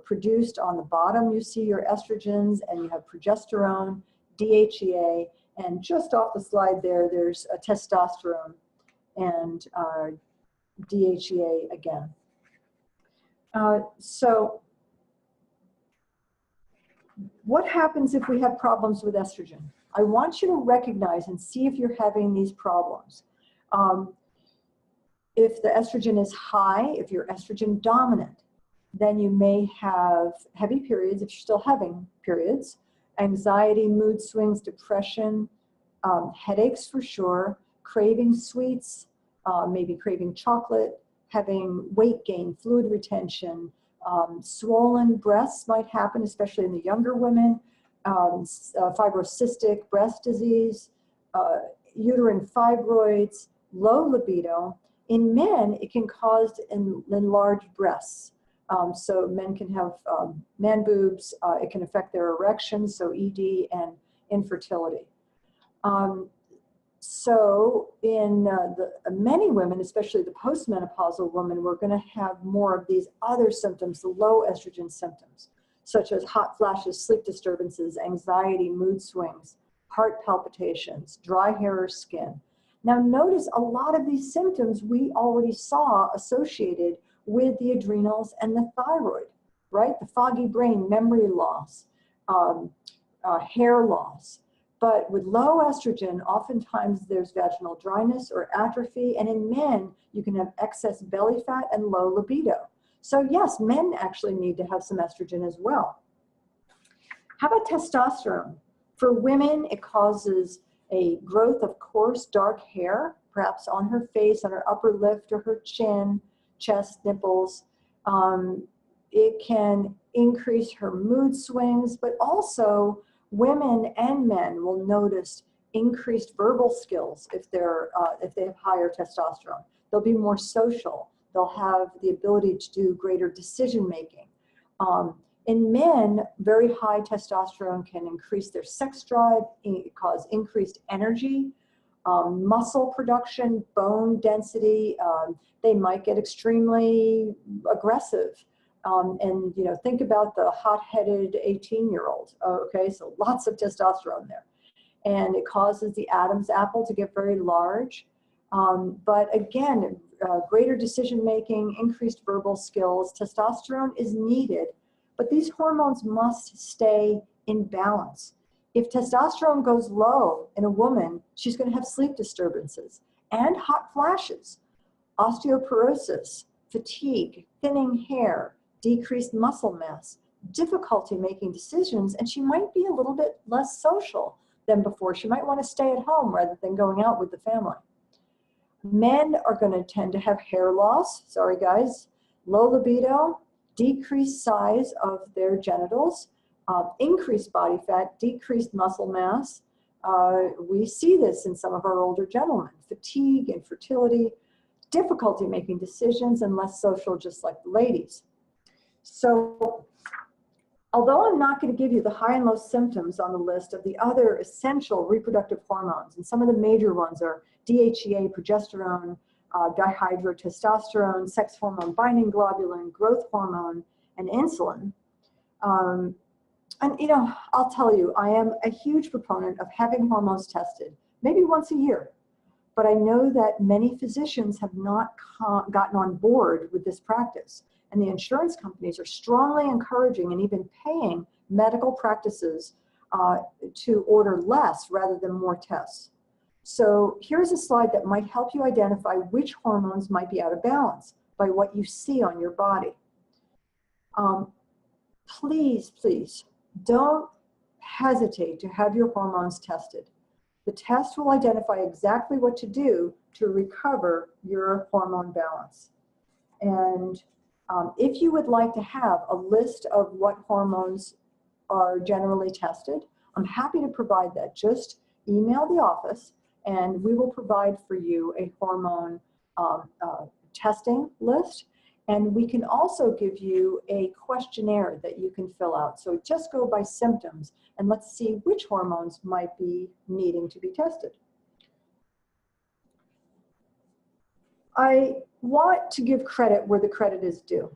S1: produced on the bottom. You see your estrogens, and you have progesterone, DHEA, and just off the slide there, there's a testosterone and DHEA again. So what happens if we have problems with estrogen? I want you to recognize and see if you're having these problems. If the estrogen is high, if you're estrogen dominant, then you may have heavy periods if you're still having periods, anxiety, mood swings, depression, headaches for sure, craving sweets, maybe craving chocolate, having weight gain, fluid retention, swollen breasts might happen, especially in the younger women, fibrocystic breast disease, uterine fibroids, low libido. In men, it can cause enlarged breasts. So men can have man boobs. It can affect their erections, so ED and infertility. So in many women, especially the postmenopausal woman, we're going to have more of these other symptoms, the low estrogen symptoms, such as hot flashes, sleep disturbances, anxiety, mood swings, heart palpitations, dry hair or skin. Now notice a lot of these symptoms we already saw associated with the adrenals and the thyroid, right? The foggy brain, memory loss, hair loss. But with low estrogen, oftentimes there's vaginal dryness or atrophy. And in men, you can have excess belly fat and low libido. So yes, men actually need to have some estrogen as well. How about testosterone? For women, it causes a growth of coarse, dark hair, perhaps on her face, on her upper lip or her chin, chest, nipples. It can increase her mood swings, but also women and men will notice increased verbal skills if they have higher testosterone. They'll be more social. They'll have the ability to do greater decision making. In men, very high testosterone can increase their sex drive, cause increased energy, muscle production, bone density. They might get extremely aggressive. And think about the hot-headed 18-year-old. Okay, so lots of testosterone there, and it causes the Adam's apple to get very large. But again, greater decision-making, increased verbal skills. Testosterone is needed, but these hormones must stay in balance. If testosterone goes low in a woman, she's going to have sleep disturbances and hot flashes, osteoporosis, fatigue, thinning hair, decreased muscle mass, difficulty making decisions, and she might be a little bit less social than before. She might want to stay at home rather than going out with the family. Men are going to tend to have hair loss, sorry guys, low libido, decreased size of their genitals, increased body fat, decreased muscle mass. We see this in some of our older gentlemen, fatigue, infertility, difficulty making decisions, and less social, just like the ladies. So although I'm not going to give you the high and low symptoms on the list of the other essential reproductive hormones, and some of the major ones are DHEA, progesterone, dihydrotestosterone, sex hormone binding globulin, growth hormone, and insulin. And I'll tell you, I am a huge proponent of having hormones tested, maybe once a year. But I know that many physicians have not gotten on board with this practice. And the insurance companies are strongly encouraging and even paying medical practices to order less rather than more tests. So here's a slide that might help you identify which hormones might be out of balance by what you see on your body. Please, please don't hesitate to have your hormones tested. The test will identify exactly what to do to recover your hormone balance. And if you would like to have a list of what hormones are generally tested, I'm happy to provide that. Just email the office and we will provide for you a hormone testing list. And we can also give you a questionnaire that you can fill out. So just go by symptoms and let's see which hormones might be needing to be tested. I want to give credit where the credit is due.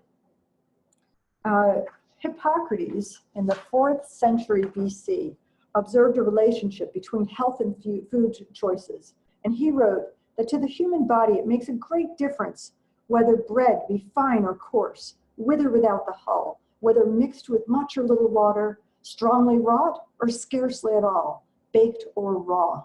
S1: Hippocrates in the 4th century BC observed a relationship between health and food choices. And he wrote that to the human body, it makes a great difference whether bread be fine or coarse, with or without the hull, whether mixed with much or little water, strongly wrought or scarcely at all, baked or raw.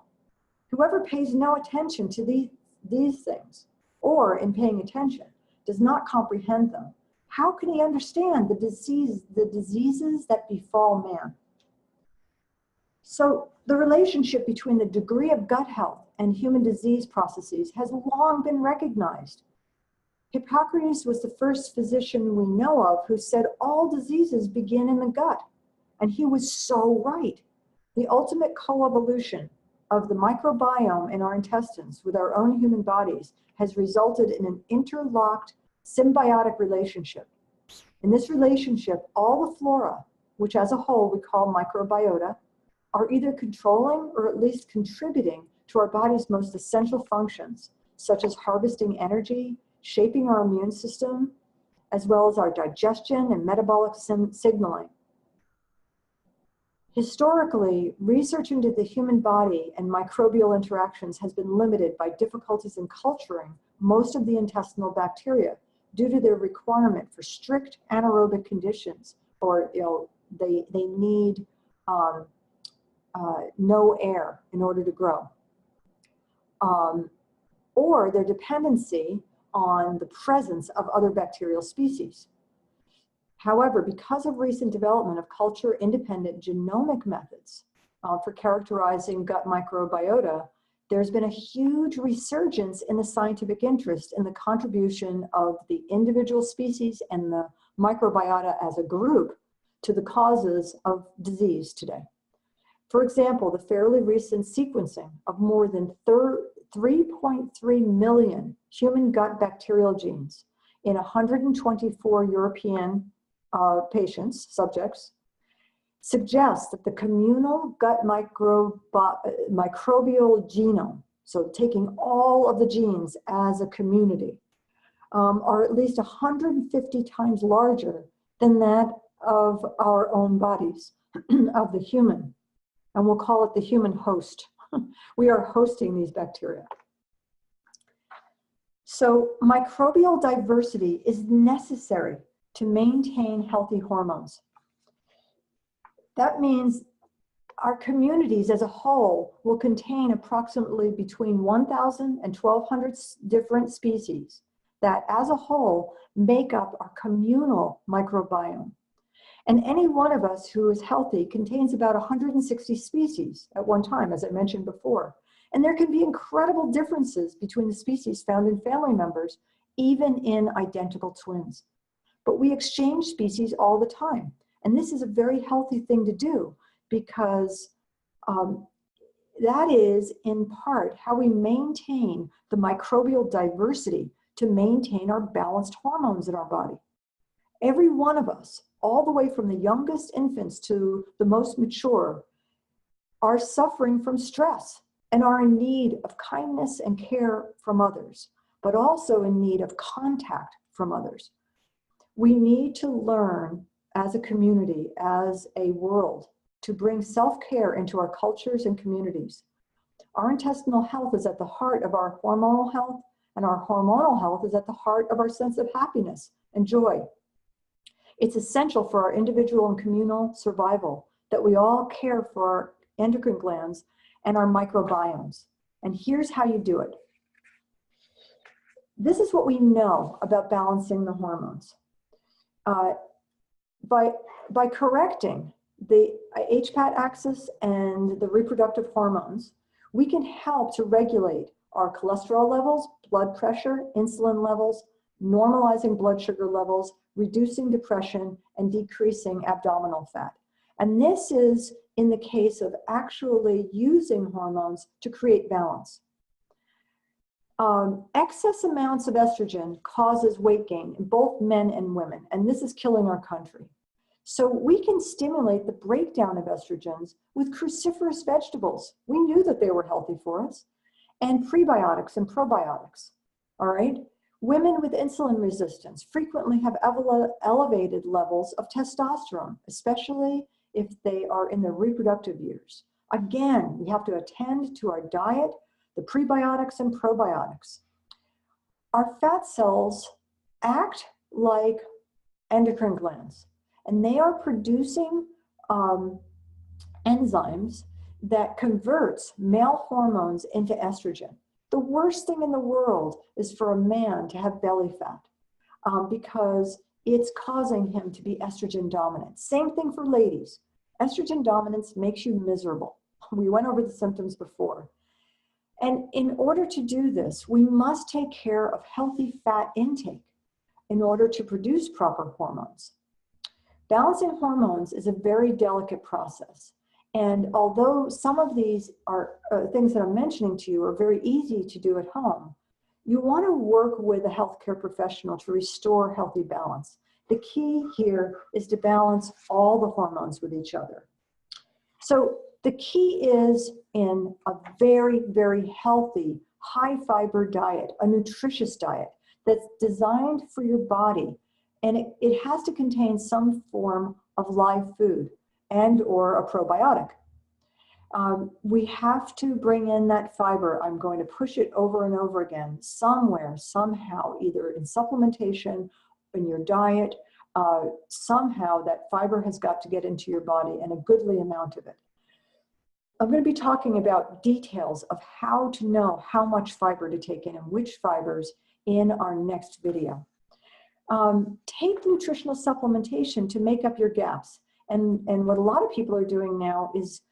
S1: Whoever pays no attention to these things, or in paying attention, does not comprehend them, how can he understand the diseases that befall man? So the relationship between the degree of gut health and human disease processes has long been recognized. Hippocrates was the first physician we know of who said all diseases begin in the gut. And he was so right. The ultimate coevolution of the microbiome in our intestines with our own human bodies has resulted in an interlocked symbiotic relationship. In this relationship, all the flora, which as a whole we call microbiota, are either controlling or at least contributing to our body's most essential functions, such as harvesting energy, shaping our immune system, as well as our digestion and metabolic signaling. Historically, research into the human body and microbial interactions has been limited by difficulties in culturing most of the intestinal bacteria due to their requirement for strict anaerobic conditions, or they need no air in order to grow, or their dependency on the presence of other bacterial species. However, because of recent development of culture-independent genomic methods for characterizing gut microbiota, there's been a huge resurgence in the scientific interest in the contribution of the individual species and the microbiota as a group to the causes of disease today. For example, the fairly recent sequencing of more than 3.3 million human gut bacterial genes in 124 European subjects, suggests that the communal gut microbial genome, so taking all of the genes as a community, are at least 150 times larger than that of our own bodies, of the human. And we'll call it the human host. We are hosting these bacteria. So microbial diversity is necessary to maintain healthy hormones. That means our communities as a whole will contain approximately between 1,000 and 1,200 different species that as a whole make up our communal microbiome. And any one of us who is healthy contains about 160 species at one time, as I mentioned before. And there can be incredible differences between the species found in family members, even in identical twins. But we exchange species all the time. And this is a very healthy thing to do because that is in part how we maintain the microbial diversity to maintain our balanced hormones in our body. Every one of us, all the way from the youngest infants to the most mature, are suffering from stress and are in need of kindness and care from others, but also in need of contact from others. We need to learn as a community, as a world, to bring self-care into our cultures and communities. Our intestinal health is at the heart of our hormonal health, and our hormonal health is at the heart of our sense of happiness and joy. It's essential for our individual and communal survival that we all care for our endocrine glands and our microbiomes. And here's how you do it. This is what we know about balancing the hormones. By correcting the HPAT axis and the reproductive hormones, we can help to regulate our cholesterol levels, blood pressure, insulin levels, normalizing blood sugar levels, reducing depression, and decreasing abdominal fat. And this is in the case of actually using hormones to create balance. Excess amounts of estrogen causes weight gain in both men and women, and this is killing our country. So we can stimulate the breakdown of estrogens with cruciferous vegetables. We knew that they were healthy for us, and prebiotics and probiotics, all right? Women with insulin resistance frequently have elevated levels of testosterone, especially if they are in their reproductive years. Again, we have to attend to our diet, the prebiotics and probiotics. Our fat cells act like endocrine glands, and they are producing enzymes that converts male hormones into estrogen. The worst thing in the world is for a man to have belly fat because it's causing him to be estrogen dominant. Same thing for ladies. Estrogen dominance makes you miserable. We went over the symptoms before. And in order to do this, we must take care of healthy fat intake in order to produce proper hormones. Balancing hormones is a very delicate process. And although some of these are things that I'm mentioning to you are very easy to do at home, you want to work with a healthcare professional to restore healthy balance. The key here is to balance all the hormones with each other. So the key is in a very, very healthy, high fiber diet, a nutritious diet that's designed for your body. And it has to contain some form of live food and or a probiotic. We have to bring in that fiber. I'm going to push it over and over again, somewhere, somehow, either in supplementation, in your diet, somehow that fiber has got to get into your body, and a goodly amount of it. I'm going to be talking about details of how to know how much fiber to take in and which fibers in our next video. Take nutritional supplementation to make up your gaps. And what a lot of people are doing now is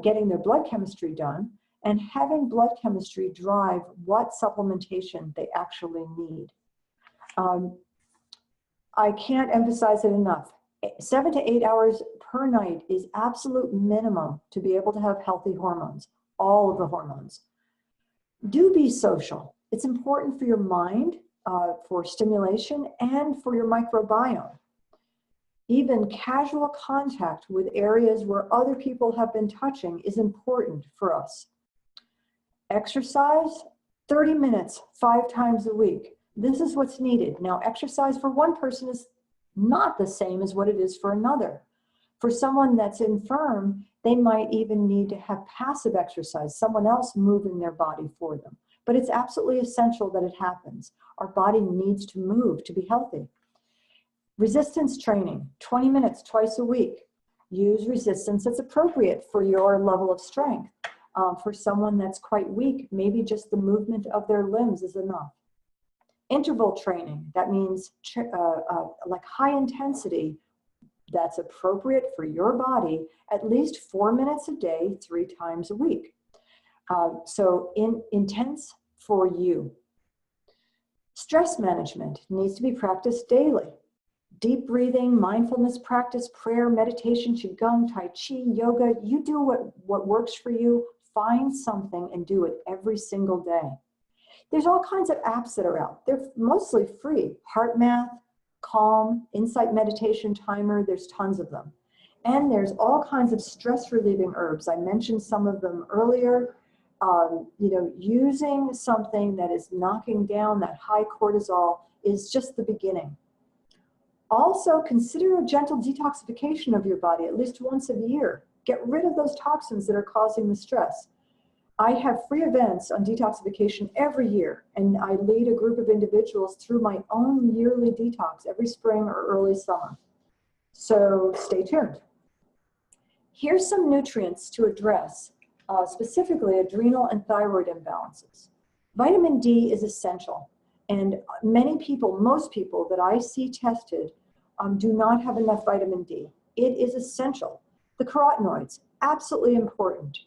S1: getting their blood chemistry done and having blood chemistry drive what supplementation they actually need. I can't emphasize it enough. 7 to 8 hours per night is absolute minimum to be able to have healthy hormones, all of the hormones. Do be social. It's important for your mind, for stimulation, and for your microbiome. Even casual contact with areas where other people have been touching is important for us. Exercise, 30 minutes, 5 times a week. This is what's needed. Now, exercise for one person is not the same as what it is for another. For someone that's infirm, they might even need to have passive exercise, someone else moving their body for them. But it's absolutely essential that it happens. Our body needs to move to be healthy. Resistance training, 20 minutes twice a week. Use resistance that's appropriate for your level of strength. For someone that's quite weak, maybe just the movement of their limbs is enough. Interval training, that means like high intensity, that's appropriate for your body, at least 4 minutes a day, 3 times a week. So intense for you. Stress management needs to be practiced daily. Deep breathing, mindfulness practice, prayer, meditation, qigong, tai chi, yoga, you do what works for you. Find something and do it every single day. There's all kinds of apps that are out. They're mostly free. Heart Math, Calm, Insight Meditation Timer, there's tons of them. And there's all kinds of stress relieving herbs. I mentioned some of them earlier. Using something that is knocking down that high cortisol is just the beginning. Also, consider a gentle detoxification of your body at least once a year. Get rid of those toxins that are causing the stress. I have free events on detoxification every year, and I lead a group of individuals through my own yearly detox every spring or early summer. So stay tuned. Here's some nutrients to address, specifically adrenal and thyroid imbalances. Vitamin D is essential, and many people, most people that I see tested do not have enough vitamin D. It is essential. The carotenoids, absolutely important.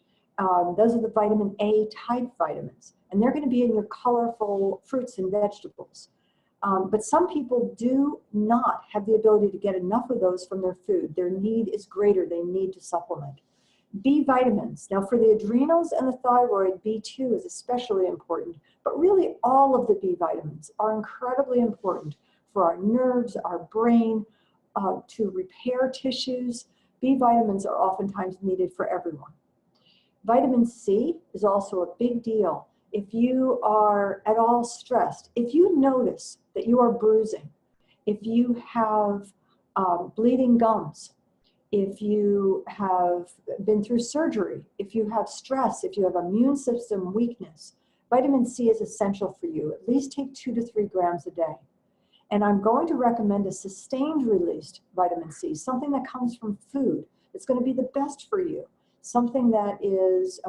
S1: Those are the vitamin A type vitamins, and they're going to be in your colorful fruits and vegetables. But some people do not have the ability to get enough of those from their food. Their need is greater. They need to supplement. B vitamins. Now for the adrenals and the thyroid, B2 is especially important, but really all of the B vitamins are incredibly important for our nerves, our brain, to repair tissues. B vitamins are oftentimes needed for everyone. Vitamin C is also a big deal. If you are at all stressed, if you notice that you are bruising, if you have bleeding gums, if you have been through surgery, if you have stress, if you have immune system weakness, vitamin C is essential for you. At least take 2 to 3 grams a day. And I'm going to recommend a sustained released vitamin C, something that comes from food. It's going to be the best for you. Something that is,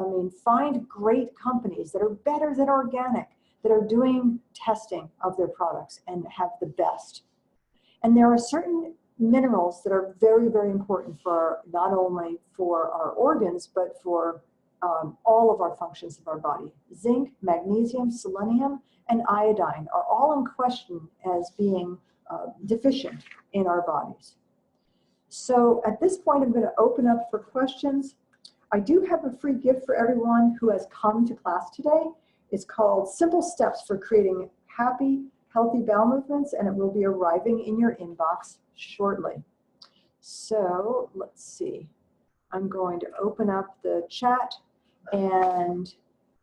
S1: find great companies that are better than organic, that are doing testing of their products and have the best. And there are certain minerals that are very, very important for not only for our organs, but for all of our functions of our body. Zinc, magnesium, selenium, and iodine are all in question as being deficient in our bodies. So at this point, I'm going to open up for questions. I do have a free gift for everyone who has come to class today. It's called Simple Steps for Creating Happy, Healthy Bowel Movements, and it will be arriving in your inbox shortly. So let's see. I'm going to open up the chat. And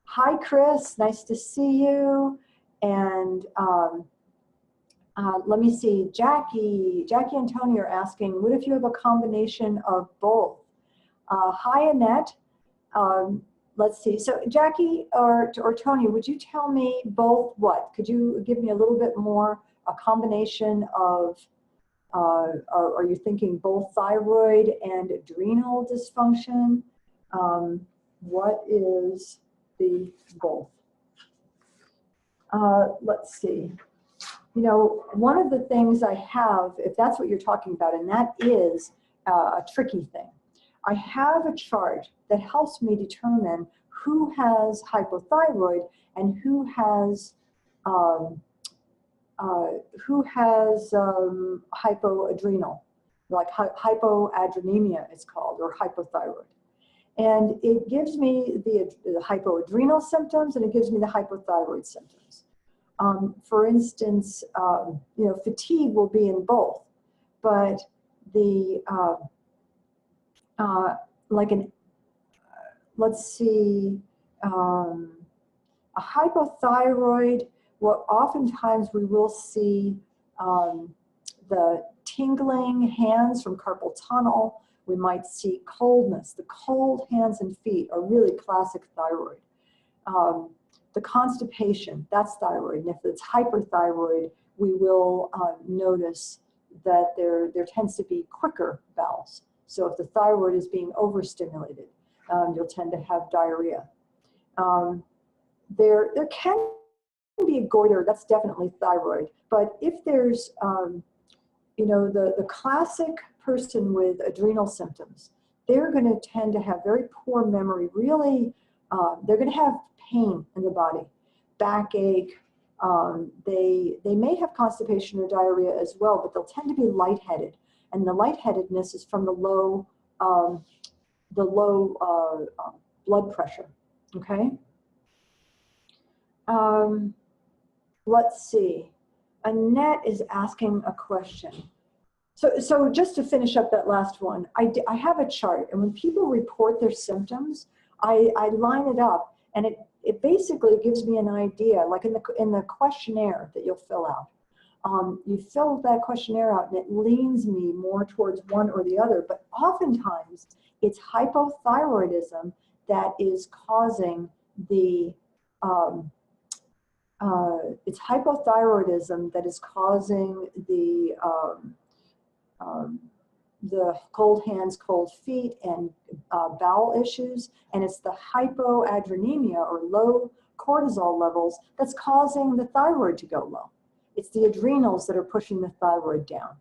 S1: hi, Chris. Nice to see you. And let me see. Jackie and Tony are asking, what if you have a combination of both? Hi, Annette. Let's see. So Jackie or Tony, would you tell me both what? Could you give me a little bit more, a combination of, are you thinking both thyroid and adrenal dysfunction? What is the both? Let's see. You know, one of the things I have, if that's what you're talking about, and that is a tricky thing, I have a chart that helps me determine who has hypothyroid and who has hypoadrenal, like hypoadrenemia it's called, or hypothyroid. And it gives me the hypoadrenal symptoms and it gives me the hypothyroid symptoms. For instance, you know, fatigue will be in both, but the let's see, a hypothyroid, well, oftentimes we will see the tingling hands from carpal tunnel. We might see coldness. The cold hands and feet are really classic thyroid. The constipation, that's thyroid. And if it's hyperthyroid, we will notice that there tends to be quicker bowels. So if the thyroid is being overstimulated, you'll tend to have diarrhea. There can be a goiter, that's definitely thyroid. But if there's, you know, the classic person with adrenal symptoms, they're going to tend to have very poor memory, really, they're going to have pain in the body, backache, they may have constipation or diarrhea as well, but they'll tend to be lightheaded. And the lightheadedness is from the low blood pressure, okay? Let's see, Annette is asking a question. So just to finish up that last one, I have a chart, and when people report their symptoms, I line it up, and it basically gives me an idea, like in the questionnaire that you'll fill out. You fill that questionnaire out, and it leans me more towards one or the other, but oftentimes it's hypothyroidism that is causing the the cold hands, cold feet, and bowel issues, and it's the hypoadrenemia or low cortisol levels that's causing the thyroid to go low. It's the adrenals that are pushing the thyroid down.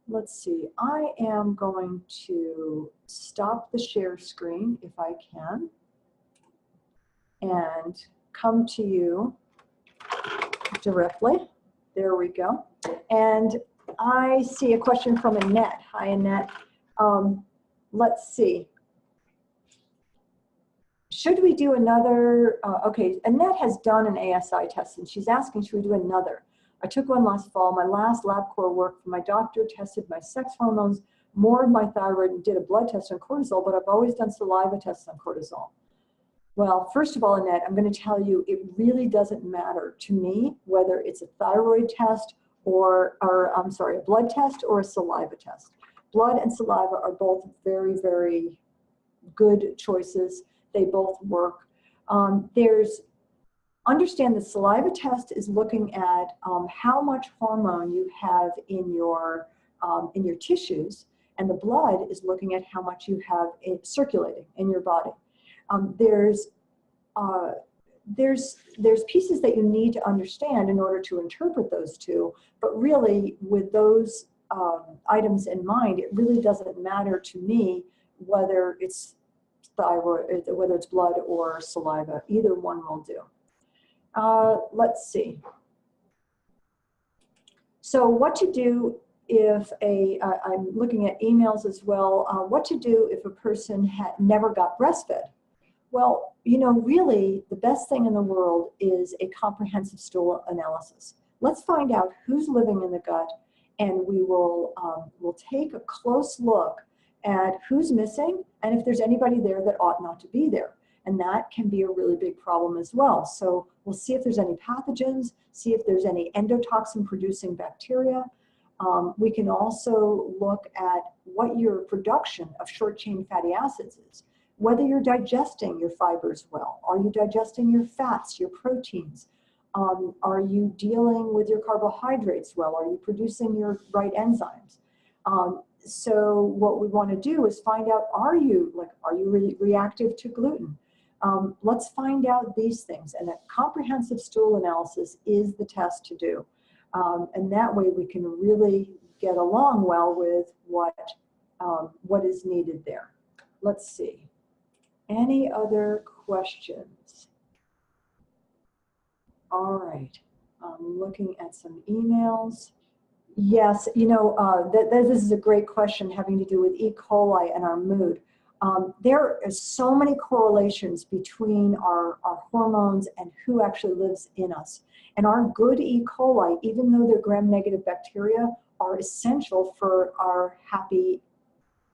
S1: Let's see, I am going to stop the share screen if I can and come to you directly. There we go. And I see a question from Annette. Hi, Annette. Let's see. Should we do another, okay, Annette has done an ASI test, and she's asking, should we do another? I took one last fall. My last LabCorp work from my doctor tested my sex hormones, more of my thyroid, and did a blood test on cortisol, but I've always done saliva tests on cortisol. Well, first of all, Annette, I'm going to tell you, it really doesn't matter to me whether it's a thyroid test or I'm sorry, a blood test or a saliva test. Blood and saliva are both very, very good choices. They both work. Understand the saliva test is looking at how much hormone you have in your tissues, and the blood is looking at how much you have circulating in your body. There's pieces that you need to understand in order to interpret those two, but really with those items in mind, it really doesn't matter to me whether it's thyroid, whether it's blood or saliva. Either one will do. Let's see. So what to do if I'm looking at emails as well, what to do if a person had never got breastfed? Well, you know, really the best thing in the world is a comprehensive stool analysis. Let's find out who's living in the gut, and we will we'll take a close look at who's missing and if there's anybody there that ought not to be there. And that can be a really big problem as well. So we'll see if there's any pathogens, see if there's any endotoxin producing bacteria. We can also look at what your production of short chain fatty acids is, whether you're digesting your fibers well. Are you digesting your fats, your proteins? Are you dealing with your carbohydrates well? Are you producing your right enzymes? So what we want to do is find out, are you really reactive to gluten? Let's find out these things, and a comprehensive stool analysis is the test to do. And that way we can really get along well with what is needed there. Let's see. Any other questions? All right, I'm looking at some emails. Yes, you know, this is a great question having to do with E. coli and our mood. There are so many correlations between our hormones and who actually lives in us. And our good E. coli, even though they're gram-negative bacteria, are essential for our happy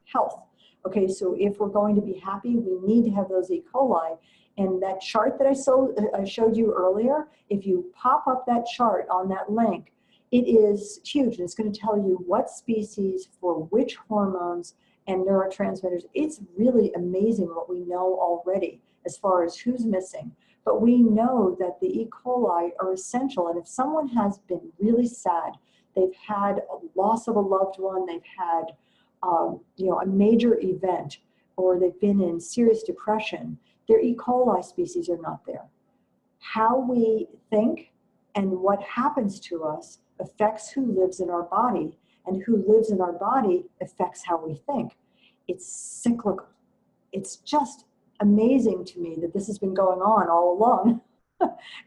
S1: health. Okay, so if we're going to be happy, we need to have those E. coli. And that chart that I showed you earlier, if you pop up that chart on that link, it is huge. And it's going to tell you what species for which hormones and neurotransmitters. It's really amazing what we know already as far as who's missing. But we know that the E. coli are essential. And if someone has been really sad, they've had a loss of a loved one, they've had you know, a major event, or they've been in serious depression, their E. coli species are not there. How we think and what happens to us affects who lives in our body, and who lives in our body affects how we think. It's cyclical. It's just amazing to me that this has been going on all along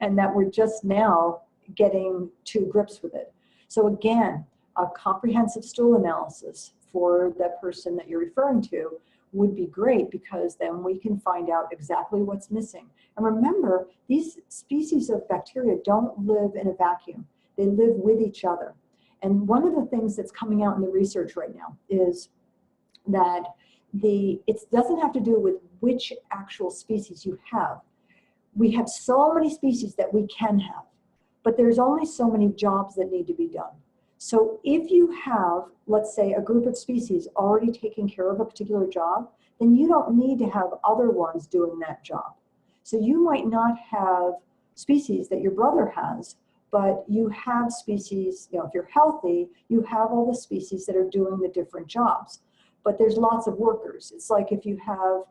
S1: and that we're just now getting to grips with it. So again, a comprehensive stool analysis for that person that you're referring to would be great, because then we can find out exactly what's missing. And remember, these species of bacteria don't live in a vacuum. They live with each other. And one of the things that's coming out in the research right now is that it doesn't have to do with which actual species you have. We have so many species that we can have, but there's only so many jobs that need to be done. So if you have, let's say, a group of species already taking care of a particular job, then you don't need to have other ones doing that job. So you might not have species that your brother has, but you have species, you know, if you're healthy, you have all the species that are doing the different jobs. But there's lots of workers. It's like if you have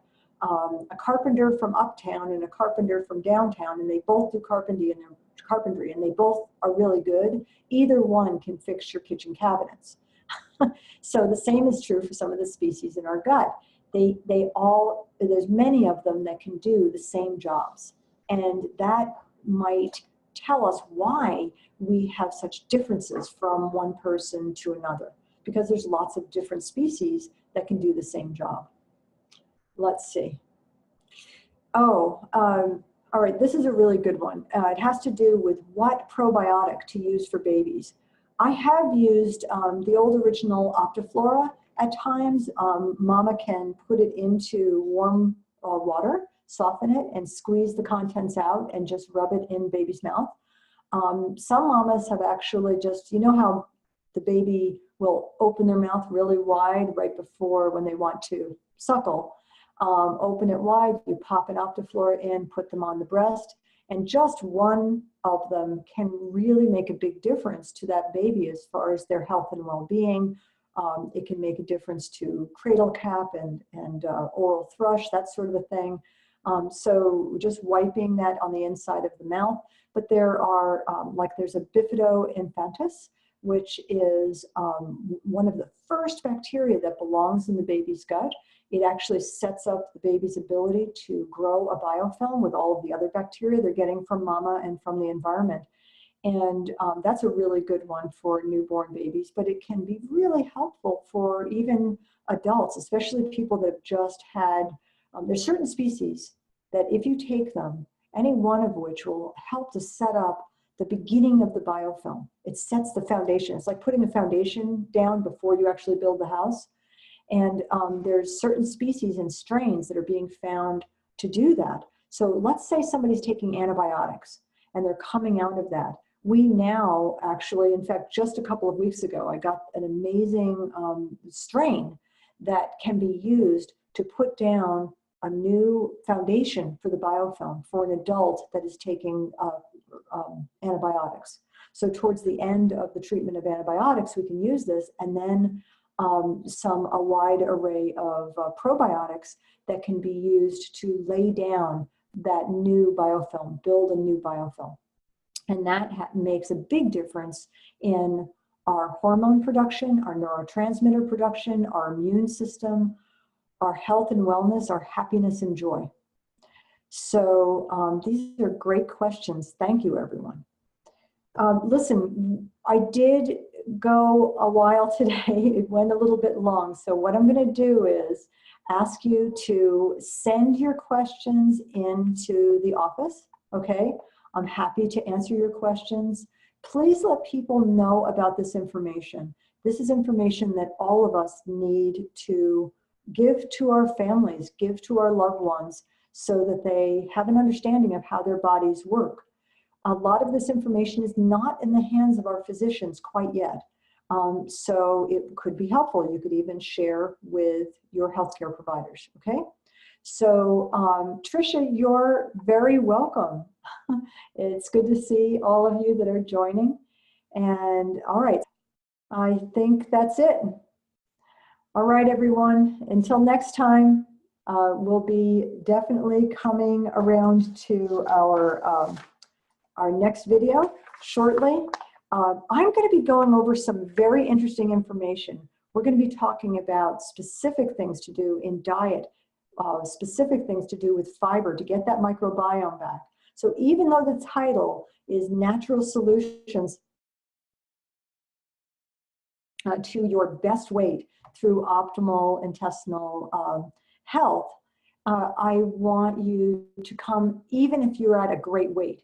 S1: a carpenter from uptown and a carpenter from downtown, and they both do carpentry and they both are really good, either one can fix your kitchen cabinets. So the same is true for some of the species in our gut. There's many of them that can do the same jobs. And that might tell us why we have such differences from one person to another, because there's lots of different species that can do the same job. Let's see. All right, this is a really good one. It has to do with what probiotic to use for babies. I have used the old original Optiflora at times. Mama can put it into warm water, soften it, and squeeze the contents out and just rub it in baby's mouth. Some mamas have actually just, you know how the baby will open their mouth really wide right before when they want to suckle. Open it wide, you pop an Optiflora in, put them on the breast, and just one of them can really make a big difference to that baby as far as their health and well-being. It can make a difference to cradle cap and oral thrush, that sort of a thing. So just wiping that on the inside of the mouth. But there are, there's a Bifido infantis, which is one of the first bacteria that belongs in the baby's gut. It actually sets up the baby's ability to grow a biofilm with all of the other bacteria they're getting from mama and from the environment. And that's a really good one for newborn babies, but it can be really helpful for even adults, especially people that have just had, there's certain species that if you take them, any one of which will help to set up the beginning of the biofilm. It sets the foundation. It's like putting a foundation down before you actually build the house. And there's certain species and strains that are being found to do that. So let's say somebody's taking antibiotics and they're coming out of that. We now actually, in fact, just a couple of weeks ago, I got an amazing strain that can be used to put down a new foundation for the biofilm for an adult that is taking antibiotics. So towards the end of the treatment of antibiotics, we can use this, and then a wide array of probiotics that can be used to lay down that new biofilm, build a new biofilm. And that makes a big difference in our hormone production, our neurotransmitter production, our immune system, our health and wellness, our happiness and joy. So these are great questions. Thank you, everyone. Listen, I did go a while today. It went a little bit long. So what I'm going to do is ask you to send your questions into the office, okay? I'm happy to answer your questions. Please let people know about this information. This is information that all of us need to give to our families, give to our loved ones, so that they have an understanding of how their bodies work. A lot of this information is not in the hands of our physicians quite yet. So it could be helpful. You could even share with your healthcare providers, okay? So Tricia, you're very welcome. It's good to see all of you that are joining. And all right, I think that's it. All right, everyone, until next time, we'll be definitely coming around to our next video shortly. I'm going to be going over some very interesting information. We're going to be talking about specific things to do in diet, specific things to do with fiber to get that microbiome back. So even though the title is Natural Solutions to Your Best Weight Through Optimal Intestinal Health, I want you to come even if you're at a great weight.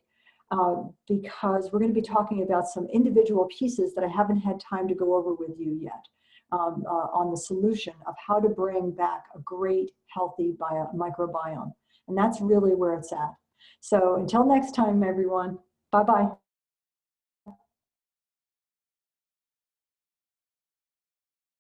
S1: Because we're going to be talking about some individual pieces that I haven't had time to go over with you yet on the solution of how to bring back a great, healthy microbiome. And that's really where it's at. So until next time, everyone, bye-bye.